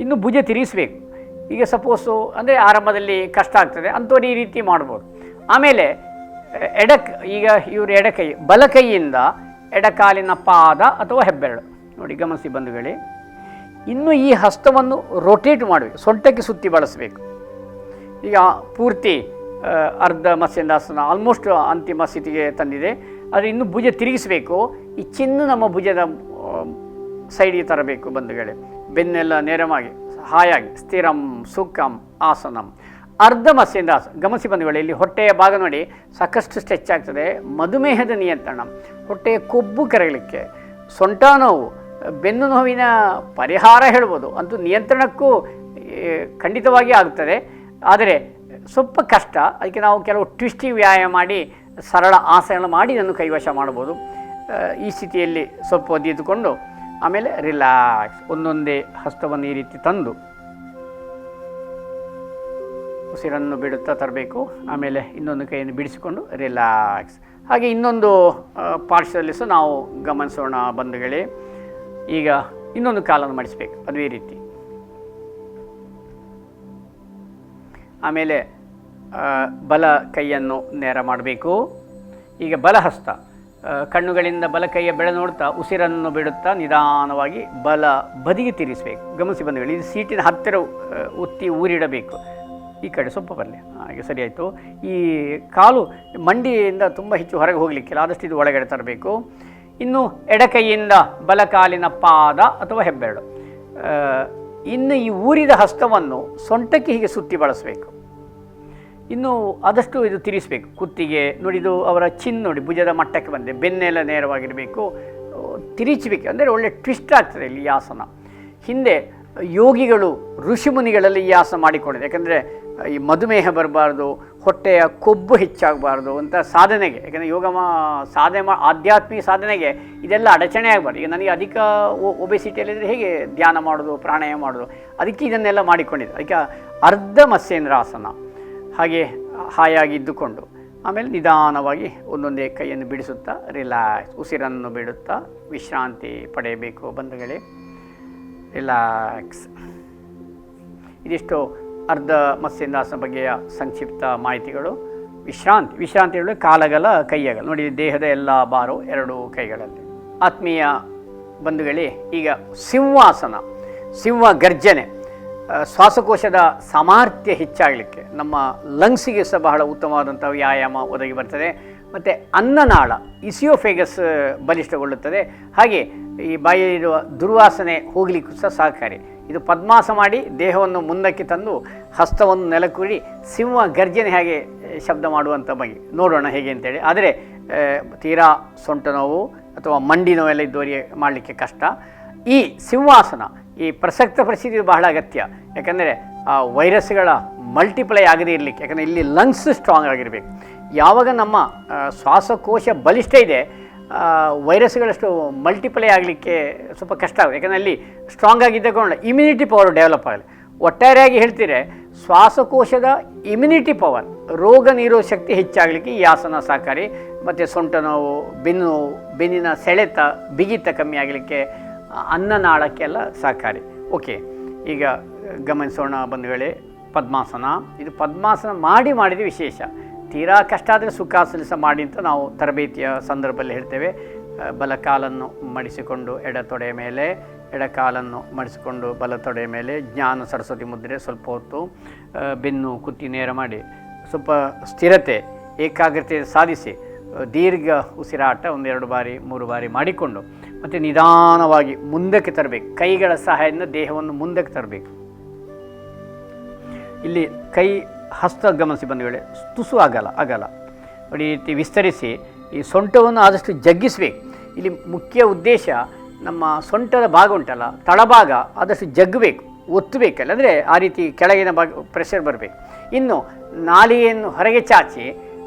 ಇನ್ನು ಭುಜ ತಿರುಗಿಸಬೇಕು. ಈಗ ಸಪೋಸು ಅಂದರೆ ಆರಂಭದಲ್ಲಿ ಕಷ್ಟ ಆಗ್ತದೆ ಅಂಥವ್ರು ಈ ರೀತಿ ಮಾಡ್ಬೋದು. ಆಮೇಲೆ ಈಗ ಇವರು ಎಡಕೈ, ಬಲಕೈಯಿಂದ ಎಡಕಾಲಿನ ಪಾದ ಅಥವಾ ಹೆಬ್ಬೆರಳು ನೋಡಿ ಗಮನಿಸಿ ಬಂಧುಗಳೇ. ಇನ್ನು ಈ ಹಸ್ತವನ್ನು ರೊಟೇಟ್ ಮಾಡಬೇಕು, ಸೊಂಟಕ್ಕೆ ಸುತ್ತಿ ಬಳಸಬೇಕು. ಈಗ ಪೂರ್ತಿ ಅರ್ಧ ಮತ್ಸ್ಯಂದಾಸನ ಆಲ್ಮೋಸ್ಟ್ ಅಂತಿಮ ಸ್ಥಿತಿಗೆ ತಂದಿದೆ. ಆದರೆ ಇನ್ನು ಭುಜ ತಿರುಗಿಸಬೇಕು. ಈ ಚಿನ್ನು ನಮ್ಮ ಭುಜದ ಸೈಡಿಗೆ ತರಬೇಕು ಬಂಧುಗಳೇ. ಬೆನ್ನೆಲ್ಲ ನೇರವಾಗಿ ಹಾಯಾಗಿ ಸ್ಥಿರಂ ಸುಖಂ ಆಸನಂ. ಅರ್ಧ ಮತ್ಸ್ಯಂದಾಸ ಗಮನಿಸಿ ಬಂಧುಗಳೇ, ಇಲ್ಲಿ ಹೊಟ್ಟೆಯ ಭಾಗ ನೋಡಿ ಸಾಕಷ್ಟು ಸ್ಟ್ರೆಚ್ ಆಗ್ತದೆ. ಮಧುಮೇಹದ ನಿಯಂತ್ರಣ, ಹೊಟ್ಟೆಯ ಕೊಬ್ಬು ಕರಗಲಿಕ್ಕೆ, ಸೊಂಟ ನೋವು, ಬೆನ್ನು ನೋವಿನ ಪರಿಹಾರ ಹೇಳ್ಬೋದು. ಅಂತೂ ನಿಯಂತ್ರಣಕ್ಕೂ ಖಂಡಿತವಾಗಿ ಆಗುತ್ತದೆ. ಆದರೆ ಸ್ವಲ್ಪ ಕಷ್ಟ. ಅದಕ್ಕೆ ನಾವು ಕೆಲವು ಟ್ವಿಸ್ಟಿಂಗ್ ವ್ಯಾಯಾಮ ಮಾಡಿ ಸರಳ ಆಸನ ಮಾಡಿ ಇದನ್ನು ಕೈವಶ ಮಾಡ್ಬೋದು. ಈ ಸ್ಥಿತಿಯಲ್ಲಿ ಸ್ವಲ್ಪ ಹೊತ್ತು ಇದ್ದುಕೊಂಡು ಆಮೇಲೆ ರಿಲ್ಯಾಕ್ಸ್, ಒಂದೊಂದೇ ಹಸ್ತವನ್ನು ಈ ರೀತಿ ತಂದು ಉಸಿರನ್ನು ಬಿಡುತ್ತಾ ತರಬೇಕು. ಆಮೇಲೆ ಇನ್ನೊಂದು ಕೈಯನ್ನು ಬಿಡಿಸಿಕೊಂಡು ರಿಲ್ಯಾಕ್ಸ್. ಹಾಗೆ ಇನ್ನೊಂದು ಪಾರ್ಶ್ವದಲ್ಲಿ ಸಹ ನಾವು ಗಮನಿಸೋಣ ಬಂಧುಗಳೇ. ಈಗ ಇನ್ನೊಂದು ಕಾಲನ್ನು ಮಾಡಿಸಬೇಕು ಅದೇ ರೀತಿ. ಆಮೇಲೆ ಬಲ ಕೈಯನ್ನು ನೇರ ಮಾಡಬೇಕು. ಈಗ ಬಲಹಸ್ತ ಕಣ್ಣುಗಳಿಂದ ಬಲ ಕೈಯ ಬೆಳೆ ನೋಡ್ತಾ ಉಸಿರನ್ನು ಬಿಡುತ್ತಾ ನಿಧಾನವಾಗಿ ಬಲ ಬದಿಗೆ ತಿರುಗಿಸಬೇಕು. ಗಮನಿಸಿ ಬಂಧುಗಳು, ಇದು ಸೀಟಿನ ಹತ್ತಿರ ಒತ್ತಿ ಊರಿಡಬೇಕು. ಈ ಕಡೆ ಸ್ವಲ್ಪ ಬರಲಿ, ಹಾಗೆ ಸರಿ ಆಯಿತು. ಈ ಕಾಲು ಮಂಡಿಯಿಂದ ತುಂಬ ಹೆಚ್ಚು ಹೊರಗೆ ಹೋಗಲಿಕ್ಕಿಲ್ಲ, ಆದಷ್ಟು ಇದು ಒಳಗಡೆ ತರಬೇಕು. ಇನ್ನು ಎಡಕೈಯಿಂದ ಬಲಕಾಲಿನ ಪಾದ ಅಥವಾ ಹೆಬ್ಬೆರಳು. ಇನ್ನು ಈ ಊರಿದ ಹಸ್ತವನ್ನು ಸೊಂಟಕ್ಕೆ ಹೀಗೆ ಸುತ್ತಿ ಬಳಸಬೇಕು. ಇನ್ನು ಆದಷ್ಟು ಇದು ತಿರುಗಿಸ್ಬೇಕು. ಕುತ್ತಿಗೆ ನೋಡಿ, ಇದು ಅವರ ಚಿನ್ ನೋಡಿ ಭುಜದ ಮಟ್ಟಕ್ಕೆ ಬಂದಿದೆ. ಬೆನ್ನೆಲ್ಲ ನೇರವಾಗಿರಬೇಕು. ತಿರುಚಬೇಕು ಅಂದರೆ ಒಳ್ಳೆ ಟ್ವಿಸ್ಟ್ ಆಗ್ತದೆ ಇಲ್ಲಿ ಈ ಆಸನ. ಹಿಂದೆ ಯೋಗಿಗಳು ಋಷಿಮುನಿಗಳಲ್ಲಿ ಈ ಆಸನ ಮಾಡಿಕೊಂಡಿದೆ. ಯಾಕಂದರೆ ಈ ಮಧುಮೇಹ ಬರಬಾರ್ದು, ಹೊಟ್ಟೆಯ ಕೊಬ್ಬು ಹೆಚ್ಚಾಗಬಾರ್ದು ಅಂತ ಸಾಧನೆಗೆ. ಯಾಕಂದರೆ ಸಾಧನೆ ಆಧ್ಯಾತ್ಮಿಕ ಸಾಧನೆಗೆ ಇದೆಲ್ಲ ಅಡಚಣೆ ಆಗಬಾರ್ದು. ಈಗ ನನಗೆ ಅಧಿಕ ಒಬೆಸಿಟಿಯಲ್ಲಿದ್ದರೆ ಹೇಗೆ ಧ್ಯಾನ ಮಾಡೋದು, ಪ್ರಾಣಾಯಾಮ ಮಾಡೋದು, ಅದಕ್ಕೆ ಇದನ್ನೆಲ್ಲ ಮಾಡಿಕೊಂಡಿದೆ. ಅದಕ್ಕೆ ಅರ್ಧ ಮತ್ಸ್ಯೇಂದ್ರಾಸನ. ಹಾಗೆ ಹಾಯಾಗಿ ಇದ್ದುಕೊಂಡು ಆಮೇಲೆ ನಿಧಾನವಾಗಿ ಒಂದೊಂದೇ ಕೈಯನ್ನು ಬಿಡಿಸುತ್ತಾ ರಿಲ್ಯಾಕ್ಸ್, ಉಸಿರನ್ನು ಬಿಡುತ್ತಾ ವಿಶ್ರಾಂತಿ ಪಡೆಯಬೇಕು ಬಂಧುಗಳೇ. ರಿಲ್ಯಾಕ್ಸ್. ಇದಿಷ್ಟು ಅರ್ಧ ಮತ್ಸ್ಯೇಂದ್ರಾಸನ ಬಗ್ಗೆಯ ಸಂಕ್ಷಿಪ್ತ ಮಾಹಿತಿಗಳು. ವಿಶ್ರಾಂತಿ ಹೇಳಿ ಕಾಲಗಲ ಕೈಯಗಲ ನೋಡಿ, ದೇಹದ ಎಲ್ಲ ಭಾರವು ಎರಡು ಕೈಗಳಲ್ಲಿ. ಆತ್ಮೀಯ ಬಂಧುಗಳೇ, ಈಗ ಸಿಂಹಾಸನ, ಸಿಂಹ ಗರ್ಜನೆ, ಶ್ವಾಸಕೋಶದ ಸಾಮರ್ಥ್ಯ ಹೆಚ್ಚಾಗಲಿಕ್ಕೆ, ನಮ್ಮ ಲಂಗ್ಸಿಗೆ ಸಹ ಬಹಳ ಉತ್ತಮವಾದಂಥ ವ್ಯಾಯಾಮ ಒದಗಿ ಬರ್ತದೆ. ಮತ್ತು ಅನ್ನನಾಳ ಇಸಿಯೋಫೇಗಸ್ ಬಲಿಷ್ಠಗೊಳ್ಳುತ್ತದೆ. ಹಾಗೆ ಈ ಬಾಯಿಯಲ್ಲಿರುವ ದುರ್ವಾಸನೆ ಹೋಗಲಿಕ್ಕೂ ಸಹ ಸಹಕಾರಿ. ಇದು ಪದ್ಮಾಸ ಮಾಡಿ ದೇಹವನ್ನು ಮುಂದಕ್ಕೆ ತಂದು ಹಸ್ತವನ್ನು ನೆಲಕೂಡಿ ಸಿಂಹ ಗರ್ಜನೆ ಹೇಗೆ ಶಬ್ದ ಮಾಡುವಂಥ ಬಗೆ ನೋಡೋಣ ಹೇಗೆ ಅಂತೇಳಿ. ಆದರೆ ತೀರಾ ಸೊಂಟ ನೋವು ಅಥವಾ ಮಂಡಿ ನೋವೆಲ್ಲ ಇದ್ದವರಿಗೆ ಮಾಡಲಿಕ್ಕೆ ಕಷ್ಟ. ಈ ಸಿಂಹಾಸನ ಈ ಪ್ರಸಕ್ತ ಪರಿಸ್ಥಿತಿ ಬಹಳ ಅಗತ್ಯ. ಯಾಕಂದರೆ ಆ ವೈರಸ್ಗಳ ಮಲ್ಟಿಪ್ಲೈ ಆಗದೇ ಇರಲಿಕ್ಕೆ. ಯಾಕಂದರೆ ಇಲ್ಲಿ ಲಂಗ್ಸ್ ಸ್ಟ್ರಾಂಗ್ ಆಗಿರಬೇಕು. ಯಾವಾಗ ನಮ್ಮ ಶ್ವಾಸಕೋಶ ಬಲಿಷ್ಠ ಇದೆ, ವೈರಸ್ಗಳಷ್ಟು ಮಲ್ಟಿಪ್ಲೈ ಆಗಲಿಕ್ಕೆ ಸ್ವಲ್ಪ ಕಷ್ಟ ಆಗುತ್ತೆ. ಯಾಕಂದರೆ ಅಲ್ಲಿ ಸ್ಟ್ರಾಂಗ್ ಆಗಿದ್ದಕೊಂಡು ಇಮ್ಯುನಿಟಿ ಪವರ್ ಡೆವಲಪ್ ಆಗಲಿ. ಒಟ್ಟಾರೆಯಾಗಿ ಹೇಳ್ತೀರೆ, ಶ್ವಾಸಕೋಶದ ಇಮ್ಯುನಿಟಿ ಪವರ್, ರೋಗ ನಿರೋಧಕ ಶಕ್ತಿ ಹೆಚ್ಚಾಗಲಿಕ್ಕೆ ಈ ಆಸನ ಸಹಕಾರಿ. ಮತ್ತು ಸೊಂಟ ನೋವು, ಬೆನ್ನು ನೋವು, ಬೆನ್ನಿನ ಸೆಳೆತ, ಬಿಗಿತ ಕಮ್ಮಿ ಆಗಲಿಕ್ಕೆ, ಅನ್ನನಾಳಕ್ಕೆಲ್ಲ ಸಹಕಾರಿ. ಓಕೆ, ಈಗ ಗಮನಿಸೋಣ ಬಂಧುಗಳೇ ಪದ್ಮಾಸನ. ಇದು ಪದ್ಮಾಸನ ಮಾಡಿದ ವಿಶೇಷ. ತೀರಾ ಕಷ್ಟ ಆದರೆ ಸುಖಾಸನ ಸಹ ಮಾಡಿ ಅಂತ ನಾವು ತರಬೇತಿಯ ಸಂದರ್ಭದಲ್ಲಿ ಹೇಳ್ತೇವೆ. ಬಲಕಾಲನ್ನು ಮಡಿಸಿಕೊಂಡು ಎಡ ತೊಡೆಯ ಮೇಲೆ, ಎಡಕಾಲನ್ನು ಮಡಿಸಿಕೊಂಡು ಬಲ ತೊಡೆಯ ಮೇಲೆ, ಜ್ಞಾನ ಸರಸ್ವತಿ ಮುದ್ರೆ ಸ್ವಲ್ಪ ಹೊತ್ತು ಬೆನ್ನು ಕುತ್ತಿ ನೇರ ಮಾಡಿ ಸ್ವಲ್ಪ ಸ್ಥಿರತೆ ಏಕಾಗ್ರತೆ ಸಾಧಿಸಿ ದೀರ್ಘ ಉಸಿರಾಟ 1-2 ಬಾರಿ 3 ಬಾರಿ ಮಾಡಿಕೊಂಡು ಮತ್ತು ನಿಧಾನವಾಗಿ ಮುಂದಕ್ಕೆ ತರಬೇಕು. ಕೈಗಳ ಸಹಾಯದಿಂದ ದೇಹವನ್ನು ಮುಂದಕ್ಕೆ ತರಬೇಕು. ಇಲ್ಲಿ ಕೈ ಹಸ್ತ ಗಮನಿಸಿ ಬಂಧುಗಳೇ, ತುಸು ಅಗಲ ಈ ರೀತಿ ವಿಸ್ತರಿಸಿ ಈ ಸೊಂಟವನ್ನು ಆದಷ್ಟು ಜಗ್ಗಿಸಬೇಕು. ಇಲ್ಲಿ ಮುಖ್ಯ ಉದ್ದೇಶ ನಮ್ಮ ಸೊಂಟದ ಭಾಗ ಉಂಟಲ್ಲ, ತಳಭಾಗ ಆದಷ್ಟು ಜಗ್ಗಬೇಕು, ಒತ್ತಬೇಕಲ್ಲ, ಅಂದರೆ ಆ ರೀತಿ ಕೆಳಗಿನ ಭಾಗ ಪ್ರೆಷರ್ ಬರಬೇಕು. ಇನ್ನು ನಾಲಿಗೆಯನ್ನು ಹೊರಗೆ ಚಾಚಿ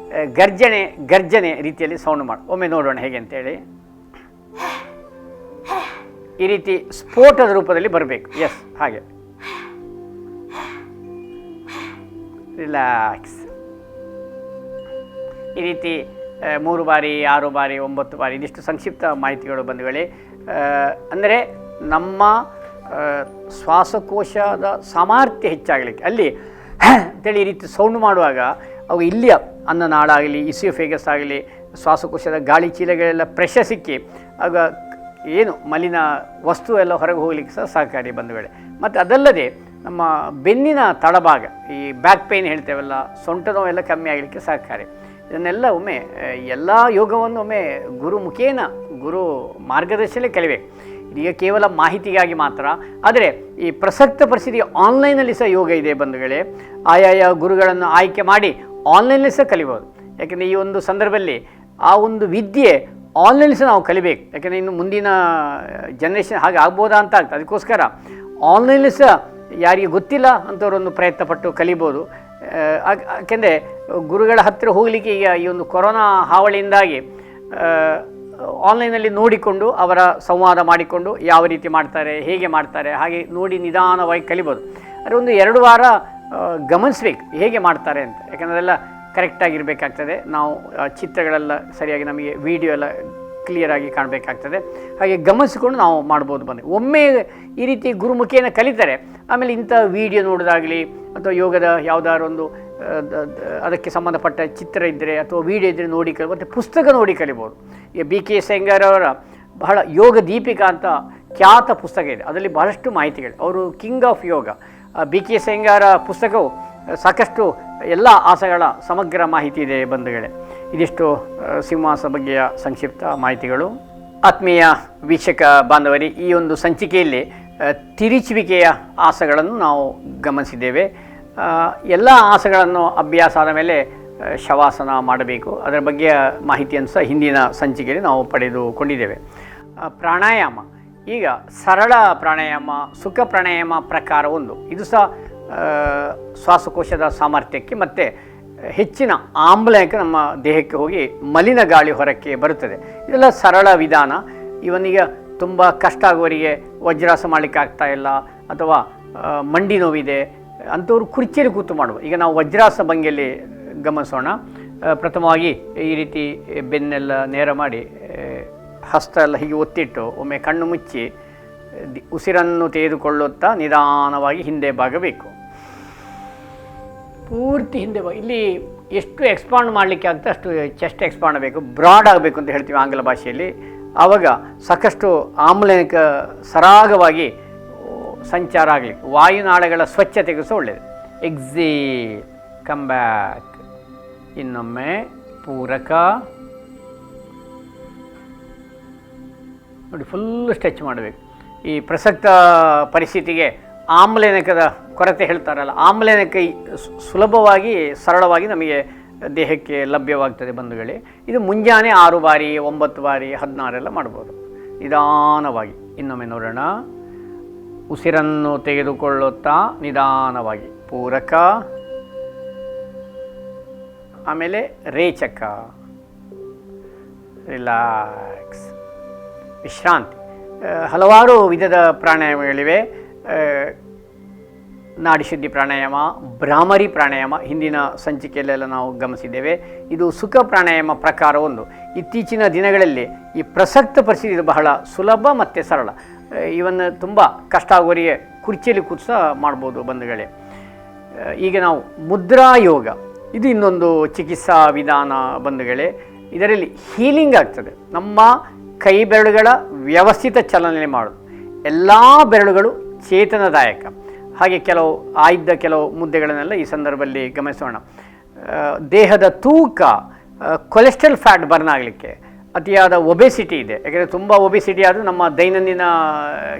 ಗರ್ಜನೆ ರೀತಿಯಲ್ಲಿ ಸೌಂಡ್ ಮಾಡಿ ಒಮ್ಮೆ ನೋಡೋಣ ಹೇಗೆ ಅಂತೇಳಿ. ಈ ರೀತಿ ಸ್ಫೋಟದ ರೂಪದಲ್ಲಿ ಬರಬೇಕು. ಎಸ್, ಹಾಗೆ ರಿಲ್ಯಾಕ್ಸ್. ಈ ರೀತಿ 3 ಬಾರಿ 6 ಬಾರಿ 9 ಬಾರಿ ಇದಿಷ್ಟು ಸಂಕ್ಷಿಪ್ತ ಮಾಹಿತಿಗಳು ಬಂಧುಗಳೇ. ಅಂದರೆ ನಮ್ಮ ಶ್ವಾಸಕೋಶದ ಸಾಮರ್ಥ್ಯ ಹೆಚ್ಚಾಗಲಿಕ್ಕೆ, ಅಲ್ಲಿ ಅಂತೇಳಿ ಈ ರೀತಿ ಸೌಂಡ್ ಮಾಡುವಾಗ ಅವು ಇಲ್ಲಿಯ ಅನ್ನನಾಳಾಗಲಿ, ಇಸಿಯೋಫೇಗಸ್ ಆಗಲಿ, ಶ್ವಾಸಕೋಶದ ಗಾಳಿ ಚೀಲಗಳೆಲ್ಲ ಪ್ರೆಷರ್ ಸಿಕ್ಕಿ ಆಗ ಏನು ಮಲಿನ ವಸ್ತು ಎಲ್ಲ ಹೊರಗೆ ಹೋಗ್ಲಿಕ್ಕೆ ಸಹ ಸಹಕಾರಿ ಬಂಧುಗಳೇ. ಮತ್ತು ಅದಲ್ಲದೆ ನಮ್ಮ ಬೆನ್ನಿನ ತಳಭಾಗ, ಈ ಬ್ಯಾಕ್ ಪೇಯ್ನ್ ಹೇಳ್ತೇವಲ್ಲ, ಸೊಂಟ ನೋವೆಲ್ಲ ಕಮ್ಮಿ ಆಗಲಿಕ್ಕೆ ಸಹಕಾರಿ. ಇದನ್ನೆಲ್ಲ ಒಮ್ಮೆ ಎಲ್ಲ ಯೋಗವನ್ನು ಒಮ್ಮೆ ಗುರು ಮುಖೇನ, ಗುರು ಮಾರ್ಗದರ್ಶನಲ್ಲೇ ಕಲಿಬೇಕು. ಇದೀಗ ಕೇವಲ ಮಾಹಿತಿಗಾಗಿ ಮಾತ್ರ. ಆದರೆ ಈ ಪ್ರಸಕ್ತ ಪರಿಸ್ಥಿತಿ ಆನ್ಲೈನಲ್ಲಿ ಸಹ ಯೋಗ ಇದೆ ಬಂಧುಗಳೇ. ಆಯಾಯ ಗುರುಗಳನ್ನು ಆಯ್ಕೆ ಮಾಡಿ ಆನ್ಲೈನಲ್ಲಿ ಸಹ ಕಲಿಬೋದು. ಯಾಕೆಂದರೆ ಈ ಒಂದು ಸಂದರ್ಭದಲ್ಲಿ ಆ ಒಂದು ವಿದ್ಯೆ ಆನ್ಲೈನ್ ಸಹ ನಾವು ಕಲಿಬೇಕು. ಯಾಕೆಂದರೆ ಇನ್ನು ಮುಂದಿನ ಜನ್ರೇಷನ್ ಹಾಗೆ ಆಗ್ಬೋದಾ ಅಂತ ಆಗ್ತದೆ. ಅದಕ್ಕೋಸ್ಕರ ಆನ್ಲೈನಲ್ಲಿ ಸಹ ಯಾರಿಗೆ ಗೊತ್ತಿಲ್ಲ ಅಂಥವ್ರೊಂದು ಪ್ರಯತ್ನಪಟ್ಟು ಕಲಿಬೋದು. ಯಾಕೆಂದರೆ ಗುರುಗಳ ಹತ್ತಿರ ಹೋಗಲಿಕ್ಕೆ ಈಗ ಈ ಒಂದು ಕೊರೋನಾ ಹಾವಳಿಯಿಂದಾಗಿ ಆನ್ಲೈನಲ್ಲಿ ನೋಡಿಕೊಂಡು ಅವರ ಸಂವಾದ ಮಾಡಿಕೊಂಡು ಯಾವ ರೀತಿ ಮಾಡ್ತಾರೆ, ಹೇಗೆ ಮಾಡ್ತಾರೆ, ಹಾಗೆ ನೋಡಿ ನಿಧಾನವಾಗಿ ಕಲಿಬೋದು. ಆದರೆ ಒಂದು 2 ವಾರ ಗಮನಿಸ್ಬೇಕು ಹೇಗೆ ಮಾಡ್ತಾರೆ ಅಂತ. ಯಾಕೆಂದರೆ ಅದೆಲ್ಲ ಕರೆಕ್ಟಾಗಿರಬೇಕಾಗ್ತದೆ. ನಾವು ಚಿತ್ರಗಳೆಲ್ಲ ಸರಿಯಾಗಿ, ನಮಗೆ ವಿಡಿಯೋ ಎಲ್ಲ ಕ್ಲಿಯರಾಗಿ ಕಾಣಬೇಕಾಗ್ತದೆ. ಹಾಗೆ ಗಮನಿಸಿಕೊಂಡು ನಾವು ಮಾಡ್ಬೋದು. ಒಮ್ಮೆ ಈ ರೀತಿ ಗುರುಮುಖೇನ ಕಲಿತಾರೆ, ಆಮೇಲೆ ಇಂಥ ವಿಡಿಯೋ ನೋಡೋದಾಗಲಿ ಅಥವಾ ಯೋಗದ ಯಾವುದಾದ್ರು ಒಂದು ಅದಕ್ಕೆ ಸಂಬಂಧಪಟ್ಟ ಚಿತ್ರ ಇದ್ದರೆ ಅಥವಾ ವಿಡಿಯೋ ಇದ್ದರೆ ನೋಡಿ ಮತ್ತು ಪುಸ್ತಕ ನೋಡಿ ಕಲಿಬೋದು. ಈಗ BK ಸೆಂಗರ್ ಅವರ ಬಹಳ ಯೋಗ ದೀಪಿಕಾ ಅಂತ ಖ್ಯಾತ ಪುಸ್ತಕ ಇದೆ. ಅದರಲ್ಲಿ ಬಹಳಷ್ಟು ಮಾಹಿತಿಗಳು. ಅವರು ಕಿಂಗ್ ಆಫ್ ಯೋಗ. BK ಸೆಂಗರ ಪುಸ್ತಕವು ಸಾಕಷ್ಟು ಎಲ್ಲ ಆಸನಗಳ ಸಮಗ್ರ ಮಾಹಿತಿ ಇದೆ ಬಂಧುಗಳೇ. ಇದಿಷ್ಟು ಸಿಂಹಾಸ ಬಗ್ಗೆಯ ಸಂಕ್ಷಿಪ್ತ ಮಾಹಿತಿಗಳು. ಆತ್ಮೀಯ ವೀಕ್ಷಕ ಬಾಂಧವರಿ, ಈ ಒಂದು ಸಂಚಿಕೆಯಲ್ಲಿ ತಿರುಚುವಿಕೆಯ ಆಸನಗಳನ್ನು ನಾವು ಗಮನಿಸಿದ್ದೇವೆ. ಎಲ್ಲ ಆಸನಗಳನ್ನು ಅಭ್ಯಾಸ ಆದ ಮೇಲೆ ಶವಾಸನ ಮಾಡಬೇಕು. ಅದರ ಬಗ್ಗೆ ಮಾಹಿತಿಯನ್ನು ಸಹ ಹಿಂದಿನ ಸಂಚಿಕೆಯಲ್ಲಿ ನಾವು ಪಡೆದುಕೊಂಡಿದ್ದೇವೆ. ಪ್ರಾಣಾಯಾಮ, ಈಗ ಸರಳ ಪ್ರಾಣಾಯಾಮ, ಸುಖ ಪ್ರಾಣಾಯಾಮ ಪ್ರಕಾರ ಒಂದು. ಇದು ಸಹ ಶ್ವಾಸಕೋಶದ ಸಾಮರ್ಥ್ಯಕ್ಕೆ ಮತ್ತು ಹೆಚ್ಚಿನ ಆಮ್ಲಜನಕ ನಮ್ಮ ದೇಹಕ್ಕೆ ಹೋಗಿ ಮಲಿನ ಗಾಳಿ ಹೊರಕ್ಕೆ ಬರುತ್ತದೆ. ಇದೆಲ್ಲ ಸರಳ ವಿಧಾನ. ಇವನಿಗೆ ತುಂಬ ಕಷ್ಟ ಆಗುವವರಿಗೆ ವಜ್ರಾಸ ಮಾಡಲಿಕ್ಕೆ ಆಗ್ತಾ ಇಲ್ಲ ಅಥವಾ ಮಂಡಿ ನೋವಿದೆ ಅಂಥವ್ರು ಕುರ್ಚಿಯಲ್ಲಿ ಕೂತು ಮಾಡುವ. ಈಗ ನಾವು ವಜ್ರಾಸ ಭಂಗಿಯಲ್ಲಿ ಗಮನಿಸೋಣ. ಪ್ರಥಮವಾಗಿ ಈ ರೀತಿ ಬೆನ್ನೆಲ್ಲ ನೇರ ಮಾಡಿ ಹಸ್ತ ಎಲ್ಲ ಹೀಗೆ ಒತ್ತಿಟ್ಟು ಒಮ್ಮೆ ಕಣ್ಣು ಮುಚ್ಚಿ ಉಸಿರನ್ನು ತೆಗೆದುಕೊಳ್ಳುತ್ತಾ ನಿಧಾನವಾಗಿ ಹಿಂದೆ ಬಾಗಬೇಕು. ಪೂರ್ತಿ ಹಿಂದೆ ಇಲ್ಲಿ ಎಷ್ಟು ಎಕ್ಸ್ಪಾಂಡ್ ಮಾಡಲಿಕ್ಕೆ ಆಗ್ತದೆ ಅಷ್ಟು ಚೆಸ್ಟ್ ಎಕ್ಸ್ಪಾಂಡ್ ಆಗಬೇಕು, ಬ್ರಾಡ್ ಆಗಬೇಕು ಅಂತ ಹೇಳ್ತೀವಿ ಆಂಗ್ಲ ಭಾಷೆಯಲ್ಲಿ. ಆವಾಗ ಸಾಕಷ್ಟು ಆಮ್ಲಜನಕ ಸರಾಗವಾಗಿ ಸಂಚಾರ ಆಗಲಿಕ್ಕೆ, ವಾಯುನಾಳಗಳ ಸ್ವಚ್ಛತೆಗೂ ಸಹ ಒಳ್ಳೆಯದು. Exhale, come back. ಇನ್ನೊಮ್ಮೆ ಪೂರಕ ನೋಡಿ, ಫುಲ್ ಸ್ಟ್ರೆಚ್ ಮಾಡಬೇಕು. ಈ ಪ್ರಸಕ್ತ ಪರಿಸ್ಥಿತಿಗೆ ಆಮ್ಲಜನಕದ ಕೊರತೆ ಹೇಳ್ತಾರಲ್ಲ, ಆಮ್ಲಜನಕ ಸುಲಭವಾಗಿ ಸರಳವಾಗಿ ನಮಗೆ ದೇಹಕ್ಕೆ ಲಭ್ಯವಾಗ್ತದೆ ಬಂಧುಗಳೇ. ಇದು ಮುಂಜಾನೆ 6 ಬಾರಿ, 9 ಬಾರಿ, 16 ಎಲ್ಲ ಮಾಡ್ಬೋದು ನಿಧಾನವಾಗಿ. ಇನ್ನೊಮ್ಮೆ ನೋಡೋಣ. ಉಸಿರನ್ನು ತೆಗೆದುಕೊಳ್ಳುತ್ತಾ ನಿಧಾನವಾಗಿ ಪೂರಕ, ಆಮೇಲೆ ರೇಚಕ, ರಿಲ್ಯಾಕ್ಸ್, ವಿಶ್ರಾಂತಿ. ಹಲವಾರು ವಿಧದ ಪ್ರಾಣಾಯಾಮಗಳಿವೆ. ನಾಡಿಶುದ್ಧಿ ಪ್ರಾಣಾಯಾಮ, ಭ್ರಾಮರಿ ಪ್ರಾಣಾಯಾಮ ಹಿಂದಿನ ಸಂಚಿಕೆಯಲ್ಲೆಲ್ಲ ನಾವು ಗಮನಿಸಿದ್ದೇವೆ. ಇದು ಸುಖ ಪ್ರಾಣಾಯಾಮ ಪ್ರಕಾರ ಒಂದು. ಇತ್ತೀಚಿನ ದಿನಗಳಲ್ಲಿ ಈ ಪ್ರಸಕ್ತ ಪರಿಸ್ಥಿತಿ ಇದು ಬಹಳ ಸುಲಭ ಮತ್ತು ಸರಳ. ಇವನ್ನು ತುಂಬ ಕಷ್ಟ ಆಗುವವರಿಗೆ ಕುರ್ಚಿಯಲ್ಲಿ ಕೂತು ಸಹ ಮಾಡ್ಬೋದು ಬಂಧುಗಳೇ. ಈಗ ನಾವು ಮುದ್ರಾ ಯೋಗ, ಇದು ಇನ್ನೊಂದು ಚಿಕಿತ್ಸಾ ವಿಧಾನ ಬಂಧುಗಳೇ. ಇದರಲ್ಲಿ ಹೀಲಿಂಗ್ ಆಗ್ತದೆ. ನಮ್ಮ ಕೈ ಬೆರಳುಗಳ ವ್ಯವಸ್ಥಿತ ಚಲನೆ ಮಾಡೋದು, ಎಲ್ಲ ಬೆರಳುಗಳು ಚೇತನದಾಯಕ. ಹಾಗೆ ಕೆಲವು ಮುದ್ದೆಗಳನ್ನೆಲ್ಲ ಈ ಸಂದರ್ಭದಲ್ಲಿ ಗಮನಿಸೋಣ. ದೇಹದ ತೂಕ, ಕೊಲೆಸ್ಟ್ರಾಲ್ ಫ್ಯಾಟ್ ಬರ್ನ್ ಆಗಲಿಕ್ಕೆ, ಅತಿಯಾದ ಒಬೆಸಿಟಿ ಇದೆ. ಯಾಕೆಂದರೆ ತುಂಬ ಒಬೆಸಿಟಿ ಆದರೂ ನಮ್ಮ ದೈನಂದಿನ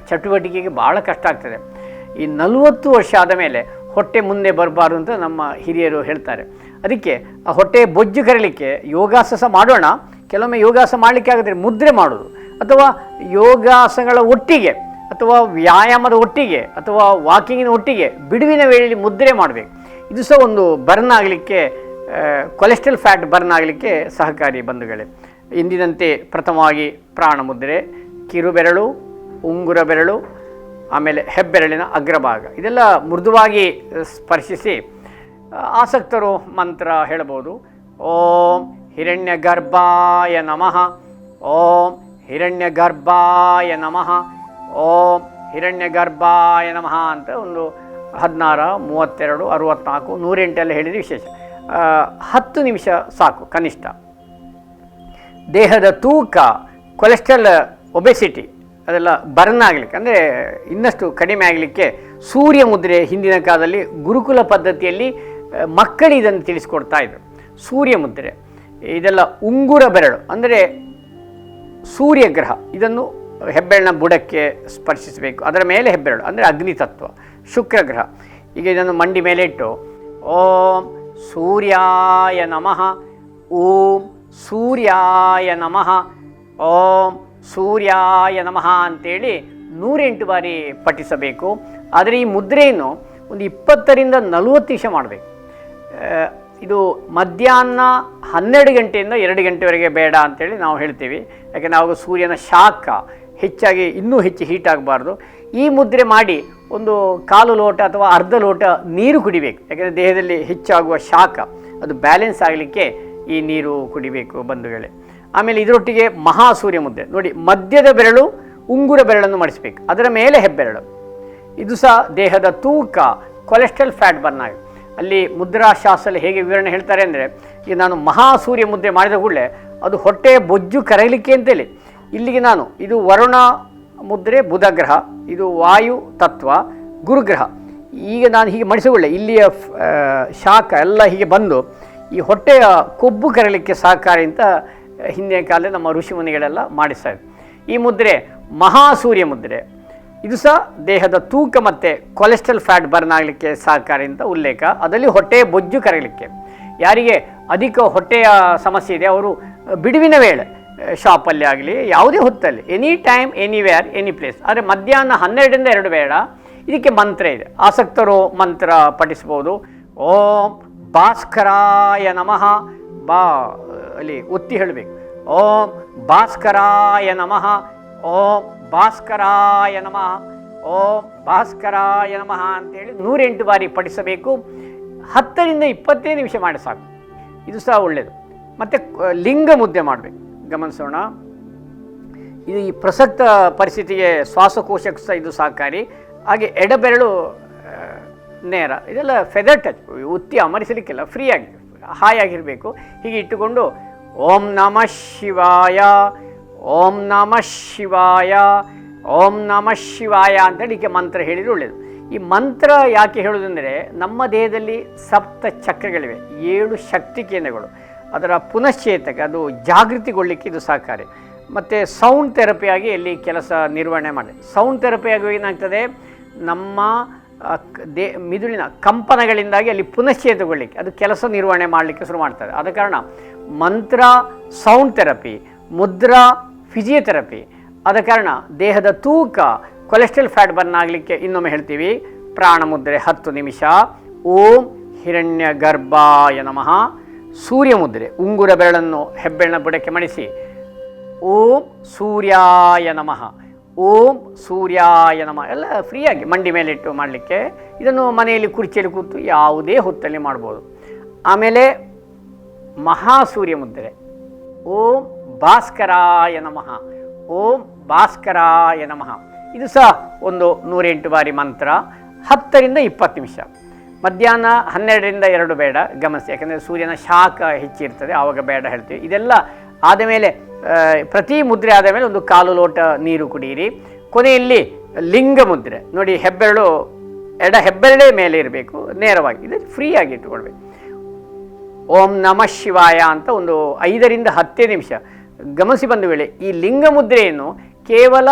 ಚಟುವಟಿಕೆಗೆ ಭಾಳ ಕಷ್ಟ ಆಗ್ತದೆ. ಈ 40 ವರ್ಷ ಆದ ಮೇಲೆ ಹೊಟ್ಟೆ ಮುಂದೆ ಬರಬಾರ್ದು ಅಂತ ನಮ್ಮ ಹಿರಿಯರು ಹೇಳ್ತಾರೆ. ಅದಕ್ಕೆ ಆ ಹೊಟ್ಟೆ ಬೊಜ್ಜು ಕರಲಿಕ್ಕೆ ಯೋಗಾಸನ ಮಾಡೋಣ. ಕೆಲವೊಮ್ಮೆ ಯೋಗಾಸ ಮಾಡಲಿಕ್ಕೆ ಆಗಿದ್ರೆ ಮುದ್ರೆ ಮಾಡೋದು, ಅಥವಾ ಯೋಗಾಸನಗಳ ಒಟ್ಟಿಗೆ ಅಥವಾ ವ್ಯಾಯಾಮದ ಒಟ್ಟಿಗೆ ಅಥವಾ ವಾಕಿಂಗಿನ ಒಟ್ಟಿಗೆ ಬಿಡುವಿನ ವೇಳೆಯಲ್ಲಿ ಮುದ್ರೆ ಮಾಡಬೇಕು. ಇದು ಸಹ ಒಂದು ಬರ್ನ್ ಆಗಲಿಕ್ಕೆ, ಕೊಲೆಸ್ಟ್ರಾಲ್ ಫ್ಯಾಟ್ ಬರ್ನ್ ಆಗಲಿಕ್ಕೆ ಸಹಕಾರಿ ಬಂಧುಗಳೇ. ಇಂದಿನಂತೆ ಪ್ರಥಮವಾಗಿ ಪ್ರಾಣ ಮುದ್ರೆ, ಕಿರುಬೆರಳು, ಉಂಗುರ ಬೆರಳು, ಆಮೇಲೆ ಹೆಬ್ಬೆರಳಿನ ಅಗ್ರಭಾಗ ಇದೆಲ್ಲ ಮೃದುವಾಗಿ ಸ್ಪರ್ಶಿಸಿ ಆಸಕ್ತರು ಮಂತ್ರ ಹೇಳಬಹುದು. ಓಂ ಹಿರಣ್ಯ ಗರ್ಭಾಯ ನಮಃ, ಓಂ ಹಿರಣ್ಯ ಗರ್ಭಾಯ ನಮಃ, ಓಂ ಹಿರಣ್ಯ ಗರ್ಭಾಯ ನಮಃ ಅಂತ ಒಂದು 16, 32, 64, 108 ಎಲ್ಲ ಹೇಳಿದರೆ ವಿಶೇಷ. 10 ನಿಮಿಷ ಸಾಕು ಕನಿಷ್ಠ. ದೇಹದ ತೂಕ, ಕೊಲೆಸ್ಟ್ರಾಲ್, ಒಬೆಸಿಟಿ ಅದೆಲ್ಲ ಬರ್ನ್ ಆಗಲಿಕ್ಕೆ ಅಂದರೆ ಇನ್ನಷ್ಟು ಕಡಿಮೆ ಆಗಲಿಕ್ಕೆ ಸೂರ್ಯ ಮುದ್ರೆ ಹಿಂದಿನ ಕಾಲದಲ್ಲಿ ಗುರುಕುಲ ಪದ್ಧತಿಯಲ್ಲಿ ಮಕ್ಕಳಿಗೆ ಇದನ್ನು ತಿಳಿಸ್ಕೊಡ್ತಾ ಇದ್ರು. ಸೂರ್ಯ ಮುದ್ರೆ ಇದೆಲ್ಲ ಉಂಗುರ ಬೆರಳು ಅಂದರೆ ಸೂರ್ಯಗ್ರಹ, ಇದನ್ನು ಹೆಬ್ಬೆರಳಿನ ಬುಡಕ್ಕೆ ಸ್ಪರ್ಶಿಸಬೇಕು. ಅದರ ಮೇಲೆ ಹೆಬ್ಬೆರಳು ಅಂದರೆ ಅಗ್ನಿತತ್ವ, ಶುಕ್ರಗ್ರಹ. ಈಗ ಇದನ್ನು ಮಂಡಿ ಮೇಲೆ ಇಟ್ಟು ಓಂ ಸೂರ್ಯಾಯ ನಮಃ, ಓಂ ಸೂರ್ಯಾಯ ನಮಃ, ಓಂ ಸೂರ್ಯಾಯ ನಮಃ ಅಂತೇಳಿ 108 ಬಾರಿ ಪಠಿಸಬೇಕು. ಆದರೆ ಈ ಮುದ್ರೆಯನ್ನು ಒಂದು 20ರಿಂದ 40 ನಿಮಿಷ ಮಾಡಬೇಕು. ಇದು ಮಧ್ಯಾಹ್ನ 12 ಗಂಟೆಯಿಂದ 2 ಗಂಟೆವರೆಗೆ ಬೇಡ ಅಂತೇಳಿ ನಾವು ಹೇಳ್ತೀವಿ. ಯಾಕೆ ನಾವು ಸೂರ್ಯನ ಶಾಖ ಹೆಚ್ಚಾಗಿ ಇನ್ನೂ ಹೆಚ್ಚು ಹೀಟ್ ಆಗಬಾರ್ದು. ಈ ಮುದ್ರೆ ಮಾಡಿ ಒಂದು 1/4 ಲೋಟ ಅಥವಾ ಅರ್ಧ ಲೋಟ ನೀರು ಕುಡಿಬೇಕು. ಯಾಕೆಂದರೆ ದೇಹದಲ್ಲಿ ಹೆಚ್ಚಾಗುವ ಶಾಖ ಅದು ಬ್ಯಾಲೆನ್ಸ್ ಆಗಲಿಕ್ಕೆ ಈ ನೀರು ಕುಡಿಬೇಕು ಬಂಧುಗಳೇ. ಆಮೇಲೆ ಇದರೊಟ್ಟಿಗೆ ಮಹಾಸೂರ್ಯ ಮುದ್ರೆ ನೋಡಿ, ಮಧ್ಯದ ಬೆರಳು ಉಂಗುರ ಬೆರಳನ್ನು ಮಾಡಿಸ್ಬೇಕು, ಅದರ ಮೇಲೆ ಹೆಬ್ಬೆರಳು. ಇದು ಸಹ ದೇಹದ ತೂಕ, ಕೊಲೆಸ್ಟ್ರಾಲ್, ಫ್ಯಾಟ್ ಬರ್ನ್ ಆಗಿ. ಅಲ್ಲಿ ಮುದ್ರಾಶಾಸ್ತ್ರದಲ್ಲಿ ಹೇಗೆ ವಿವರಣೆ ಹೇಳ್ತಾರೆ ಅಂದರೆ, ಈಗ ನಾನು ಮಹಾಸೂರ್ಯ ಮುದ್ರೆ ಮಾಡಿದ ಕೂಡಲೇ ಅದು ಹೊಟ್ಟೆಯ ಬೊಜ್ಜು ಕರಗಲಿಕ್ಕೆ ಅಂತೇಳಿ. ಇಲ್ಲಿಗೆ ನಾನು ಇದು ವರುಣ ಮುದ್ರೆ ಬುಧಗ್ರಹ, ಇದು ವಾಯು ತತ್ವ ಗುರುಗ್ರಹ. ಈಗ ನಾನು ಹೀಗೆ ಮಡಿಸಿಕೊಳ್ಳೆ ಇಲ್ಲಿಯ ಶಾಖ ಎಲ್ಲ ಹೀಗೆ ಬಂದು ಈ ಹೊಟ್ಟೆಯ ಕೊಬ್ಬು ಕರಗಲಿಕ್ಕೆ ಸಹಕಾರಿ ಅಂತ ಹಿಂದಿನ ಕಾಲದಲ್ಲಿ ನಮ್ಮ ಋಷಿಮುನಿಗಳೆಲ್ಲ ಮಾಡಿಸ್ತಾರೆ. ಈ ಮುದ್ರೆ ಮಹಾಸೂರ್ಯ ಮುದ್ರೆ. ಇದು ಸಹ ದೇಹದ ತೂಕ ಮತ್ತು ಕೊಲೆಸ್ಟ್ರಾಲ್, ಫ್ಯಾಟ್ ಬರ್ನ್ ಆಗಲಿಕ್ಕೆ ಸಹಕಾರಿ ಅಂತ ಉಲ್ಲೇಖ. ಅದರಲ್ಲಿ ಹೊಟ್ಟೆಯ ಬೊಜ್ಜು ಕರಗಲಿಕ್ಕೆ. ಯಾರಿಗೆ ಅಧಿಕ ಹೊಟ್ಟೆಯ ಸಮಸ್ಯೆ ಇದೆ ಅವರು ಬಿಡುವಿನ ವೇಳೆ ಶಾಪಲ್ಲಿ ಆಗಲಿ ಯಾವುದೇ ಹೊತ್ತಲ್ಲಿ any time anywhere any place, ಆದರೆ ಮಧ್ಯಾಹ್ನ 12ರಿಂದ 2 ಬೇಡ. ಇದಕ್ಕೆ ಮಂತ್ರ ಇದೆ, ಆಸಕ್ತರು ಮಂತ್ರ ಪಠಿಸ್ಬೋದು. ಓಂ ಭಾಸ್ಕರಾಯ ನಮಃ, ಬಾ ಅಲ್ಲಿ ಒತ್ತಿ ಹೇಳಬೇಕು. ಓಂ ಭಾಸ್ಕರಾಯ ನಮಃ, ಓಂ ಭಾಸ್ಕರಾಯ ನಮಃ, ಓಂ ಭಾಸ್ಕರಾಯ ನಮಃ ಅಂತೇಳಿ 108 ಬಾರಿ ಪಠಿಸಬೇಕು. 10ರಿಂದ 25 ನಿಮಿಷ ಮಾಡಿ ಸಾಕು. ಇದು ಸಹ ಒಳ್ಳೆಯದು. ಮತ್ತು ಲಿಂಗ ಮುದ್ದೆ ಮಾಡಬೇಕು, ಗಮನಿಸೋಣ. ಇದು ಈ ಪ್ರಸಕ್ತ ಪರಿಸ್ಥಿತಿಗೆ ಶ್ವಾಸಕೋಶಕ್ಕೆ ಸಹ ಇದು ಸಹಕಾರಿ. ಹಾಗೆ ಎಡಬೆರಳು ನೇರ, ಇದೆಲ್ಲ ಫೆದರ್ ಟಚ್, ಒತ್ತಿ ಅಮರಿಸಲಿಕ್ಕೆಲ್ಲ ಫ್ರೀ ಆಗಿ ಹಾಯಾಗಿರಬೇಕು. ಹೀಗೆ ಇಟ್ಟುಕೊಂಡು ಓಂ ನಮಃ ಶಿವಾಯ, ಓಂ ನಮಃ ಶಿವಾಯ, ಓಂ ನಮಃ ಶಿವಾಯ ಅಂತೇಳಿ ಈಕೆ ಮಂತ್ರ ಹೇಳಿದರೆ ಒಳ್ಳೆಯದು. ಈ ಮಂತ್ರ ಯಾಕೆ ಹೇಳೋದಂದರೆ, ನಮ್ಮ ದೇಹದಲ್ಲಿ 7 ಚಕ್ರಗಳಿವೆ, 7 ಶಕ್ತಿ ಕೇಂದ್ರಗಳು. ಅದರ ಪುನಶ್ಚೇತಕ, ಅದು ಜಾಗೃತಿಗೊಳ್ಳಲಿಕ್ಕೆ ಇದು ಸಹಕಾರಿ. ಮತ್ತು ಸೌಂಡ್ ಥೆರಪಿಯಾಗಿ ಇಲ್ಲಿ ಕೆಲಸ ನಿರ್ವಹಣೆ ಮಾಡಿ. ಸೌಂಡ್ ಥೆರಪಿಯಾಗಿ ಏನಾಗ್ತದೆ, ನಮ್ಮ ಮಿದುಳಿನ ಕಂಪನಗಳಿಂದಾಗಿ ಅಲ್ಲಿ ಪುನಶ್ಚೇತಗೊಳ್ಳಿಕ್ಕೆ ಅದು ಕೆಲಸ ನಿರ್ವಹಣೆ ಮಾಡಲಿಕ್ಕೆ ಶುರು ಮಾಡ್ತಾರೆ. ಆದ ಕಾರಣ ಮಂತ್ರ ಸೌಂಡ್ ಥೆರಪಿ, ಮುದ್ರಾ ಫಿಸಿಯೋಥೆರಪಿ. ಆದ ಕಾರಣ ದೇಹದ ತೂಕ, ಕೊಲೆಸ್ಟ್ರಾಲ್, ಫ್ಯಾಟ್ ಬರ್ನ್ ಆಗಲಿಕ್ಕೆ ಇನ್ನೊಮ್ಮೆ ಹೇಳ್ತೀವಿ ಪ್ರಾಣ ಮುದ್ರೆ 10 ನಿಮಿಷ. ಓಂ ಹಿರಣ್ಯ ಗರ್ಭಾಯ ನಮಃ. ಸೂರ್ಯ ಮುದ್ರೆ ಉಂಗುರ ಬೆರಳನ್ನು ಹೆಬ್ಬೆರಳಿನ ಬುಡಕ್ಕೆ ಮಡಿಸಿ ಓಂ ಸೂರ್ಯಾಯ ನಮಃ, ಓಂ ಸೂರ್ಯಾಯ ನಮಃ ಎಲ್ಲ ಫ್ರೀಯಾಗಿ ಮಂಡಿ ಮೇಲಿಟ್ಟು ಮಾಡಲಿಕ್ಕೆ. ಇದನ್ನು ಮನೆಯಲ್ಲಿ ಕುರ್ಚಿಯಲ್ಲಿ ಕೂತು ಯಾವುದೇ ಹೊತ್ತಲ್ಲಿ ಮಾಡ್ಬೋದು. ಆಮೇಲೆ ಮಹಾಸೂರ್ಯ ಮುದ್ರೆ ಓಂ ಭಾಸ್ಕರಾಯ ನಮಃ, ಓಂ ಭಾಸ್ಕರಾಯ ನಮಃ. ಇದು ಸಹ ಒಂದು 108 ಬಾರಿ ಮಂತ್ರ. 10ರಿಂದ 20 ನಿಮಿಷ. ಮಧ್ಯಾಹ್ನ 12ರಿಂದ 2 ಬೇಡ, ಗಮನಿಸಿ. ಯಾಕಂದರೆ ಸೂರ್ಯನ ಶಾಖ ಹೆಚ್ಚಿರ್ತದೆ, ಆವಾಗ ಬೇಡ ಹೇಳ್ತೀವಿ. ಇದೆಲ್ಲ ಆದಮೇಲೆ ಪ್ರತಿ ಮುದ್ರೆ ಆದ ಮೇಲೆ ಒಂದು 1/4 ಲೋಟ ನೀರು ಕುಡಿಯಿರಿ. ಕೊನೆಯಲ್ಲಿ ಲಿಂಗ ಮುದ್ರೆ ನೋಡಿ, ಹೆಬ್ಬೆರಳು ಎಡ ಹೆಬ್ಬೆರಳೇ ಮೇಲೆ ಇರಬೇಕು, ನೇರವಾಗಿ. ಇದು ಫ್ರೀಯಾಗಿ ಇಟ್ಟುಕೊಳ್ಬೇಕು. ಓಂ ನಮಃ ಶಿವಾಯ ಅಂತ ಒಂದು 5ರಿಂದ 10 ನಿಮಿಷ ಗಮನಿಸಿ ಬಂದ ವೇಳೆ ಈ ಲಿಂಗ ಮುದ್ರೆಯನ್ನು ಕೇವಲ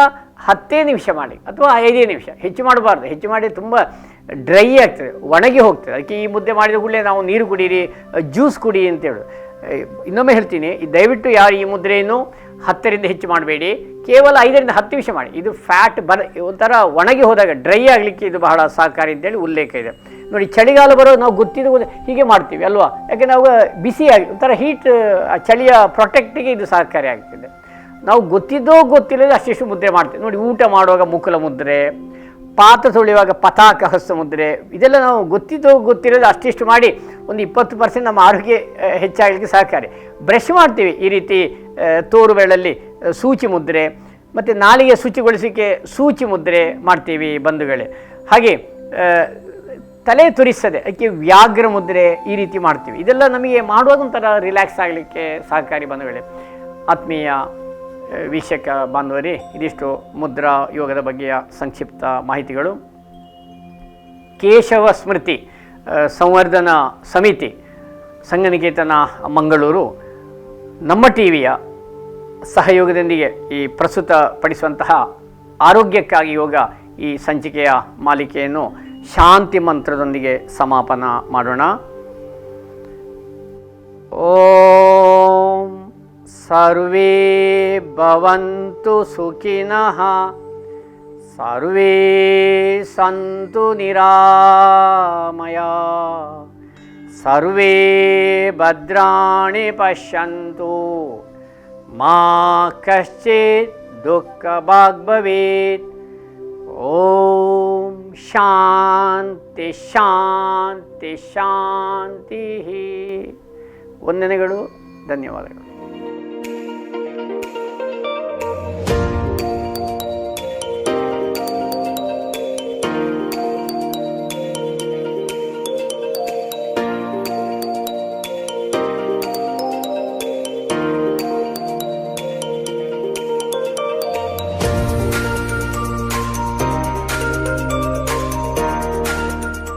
10 ನಿಮಿಷ ಮಾಡಿ, ಅಥವಾ 5 ನಿಮಿಷ. ಹೆಚ್ಚು ಮಾಡಬಾರ್ದು. ಹೆಚ್ಚು ಮಾಡಿ ತುಂಬ ಡ್ರೈ ಆಗ್ತದೆ, ಒಣಗಿ ಹೋಗ್ತದೆ. ಅದಕ್ಕೆ ಈ ಮುದ್ದೆ ಮಾಡಿದ ಕೂಡಲೇ ನಾವು ನೀರು ಕುಡೀರಿ, ಜ್ಯೂಸ್ ಕುಡಿ ಅಂತೇಳು. ಇನ್ನೊಮ್ಮೆ ಹೇಳ್ತೀನಿ, ದಯವಿಟ್ಟು ಯಾರು ಈ ಮುದ್ರೆಯನ್ನು 10ರಿಂದ ಹೆಚ್ಚು ಮಾಡಬೇಡಿ, ಕೇವಲ 5ರಿಂದ 10 ನಿಮಿಷ ಮಾಡಿ. ಇದು ಫ್ಯಾಟ್ ಒಂಥರ ಒಣಗಿ ಹೋದಾಗ ಡ್ರೈ ಆಗಲಿಕ್ಕೆ ಇದು ಬಹಳ ಸಹಕಾರಿ ಅಂತೇಳಿ ಉಲ್ಲೇಖ ಇದೆ. ನೋಡಿ, ಚಳಿಗಾಲ ಬರೋದು ನಾವು ಗೊತ್ತಿದ್ದು ಹೀಗೆ ಮಾಡ್ತೀವಿ ಅಲ್ವಾ? ಯಾಕೆ ನಾವು ಬಿಸಿಯಾಗಿ ಒಂಥರ ಹೀಟ್, ಚಳಿಯ ಪ್ರೊಟೆಕ್ಟಿಗೆ ಇದು ಸಹಕಾರಿ ಆಗ್ತದೆ. ನಾವು ಗೊತ್ತಿದ್ದೋ ಗೊತ್ತಿಲ್ಲದೆ ಅಷ್ಟಿಷ್ಟು ಮುದ್ರೆ ಮಾಡ್ತೇವೆ. ನೋಡಿ, ಊಟ ಮಾಡುವಾಗ ಮುಕುಲ ಮುದ್ರೆ, ಪಾತ್ರ ತೊಳೆಯುವಾಗ ಪತಾಕ ಹಸ್ತ ಮುದ್ರೆ, ಇದೆಲ್ಲ ನಾವು ಗೊತ್ತಿದ್ದೋ ಗೊತ್ತಿಲ್ಲದೆ ಅಷ್ಟಿಷ್ಟು ಮಾಡಿ ಒಂದು 20% ನಮ್ಮ ಆರೋಗ್ಯ ಹೆಚ್ಚಾಗಲಿಕ್ಕೆ ಸಹಕಾರಿ. ಬ್ರಷ್ ಮಾಡ್ತೀವಿ ಈ ರೀತಿ ತೋರು ಬೆರಳಲ್ಲಿ ಸೂಚಿ ಮುದ್ರೆ, ಮತ್ತು ನಾಲಿಗೆ ಶುಚಿಗೊಳಿಸಲಿಕ್ಕೆ ಸೂಚಿ ಮುದ್ರೆ ಮಾಡ್ತೀವಿ ಬಂಧುಗಳೇ. ಹಾಗೆ ತಲೆ ತುರಿಸದೆ ಅದಕ್ಕೆ ವ್ಯಾಘ್ರ ಮುದ್ರೆ ಈ ರೀತಿ ಮಾಡ್ತೀವಿ. ಇದೆಲ್ಲ ನಮಗೆ ಮಾಡುವುದೊಂಥರ ರಿಲ್ಯಾಕ್ಸ್ ಆಗಲಿಕ್ಕೆ ಸಹಕಾರಿ ಬಂಧುಗಳೇ. ಆತ್ಮೀಯ ವೀಕ್ಷಕ ಬಾಂಧವರೇ, ಇದಿಷ್ಟು ಮುದ್ರಾ ಯೋಗದ ಬಗ್ಗೆಯ ಸಂಕ್ಷಿಪ್ತ ಮಾಹಿತಿಗಳು. ಕೇಶವ ಸ್ಮೃತಿ ಸಂವರ್ಧನಾ ಸಮಿತಿ ಸಂಘನಿಕೇತನ ಮಂಗಳೂರು ನಮ್ಮ ಟಿವಿಯ ಸಹಯೋಗದೊಂದಿಗೆ ಈ ಪ್ರಸ್ತುತ ಪಡಿಸುವಂತಹ ಆರೋಗ್ಯಕ್ಕಾಗಿ ಯೋಗ ಈ ಸಂಚಿಕೆಯ ಮಾಲಿಕೆಯನ್ನು ಶಾಂತಿ ಮಂತ್ರದೊಂದಿಗೆ ಸಮಾಪನ ಮಾಡೋಣ. ಓಂ ಸರ್ವೇ ಭವಂತು ಸುಖಿನಃ, ಸರ್ವೇ ಸಂತು ನಿರಾಮಯ, ಸರ್ವೇ ಭದ್ರಾಣಿ ಪಶ್ಯಂತು, ಮಾ ಕಶ್ಚಿತ್ ದುಃಖಭಾಗ್ ಭವೇತ್. ಓಂ ಶಾಂತಿ ಶಾಂತಿ ಶಾಂತಿ. ವಂದನೆಗಳು, ಧನ್ಯವಾದಗಳು.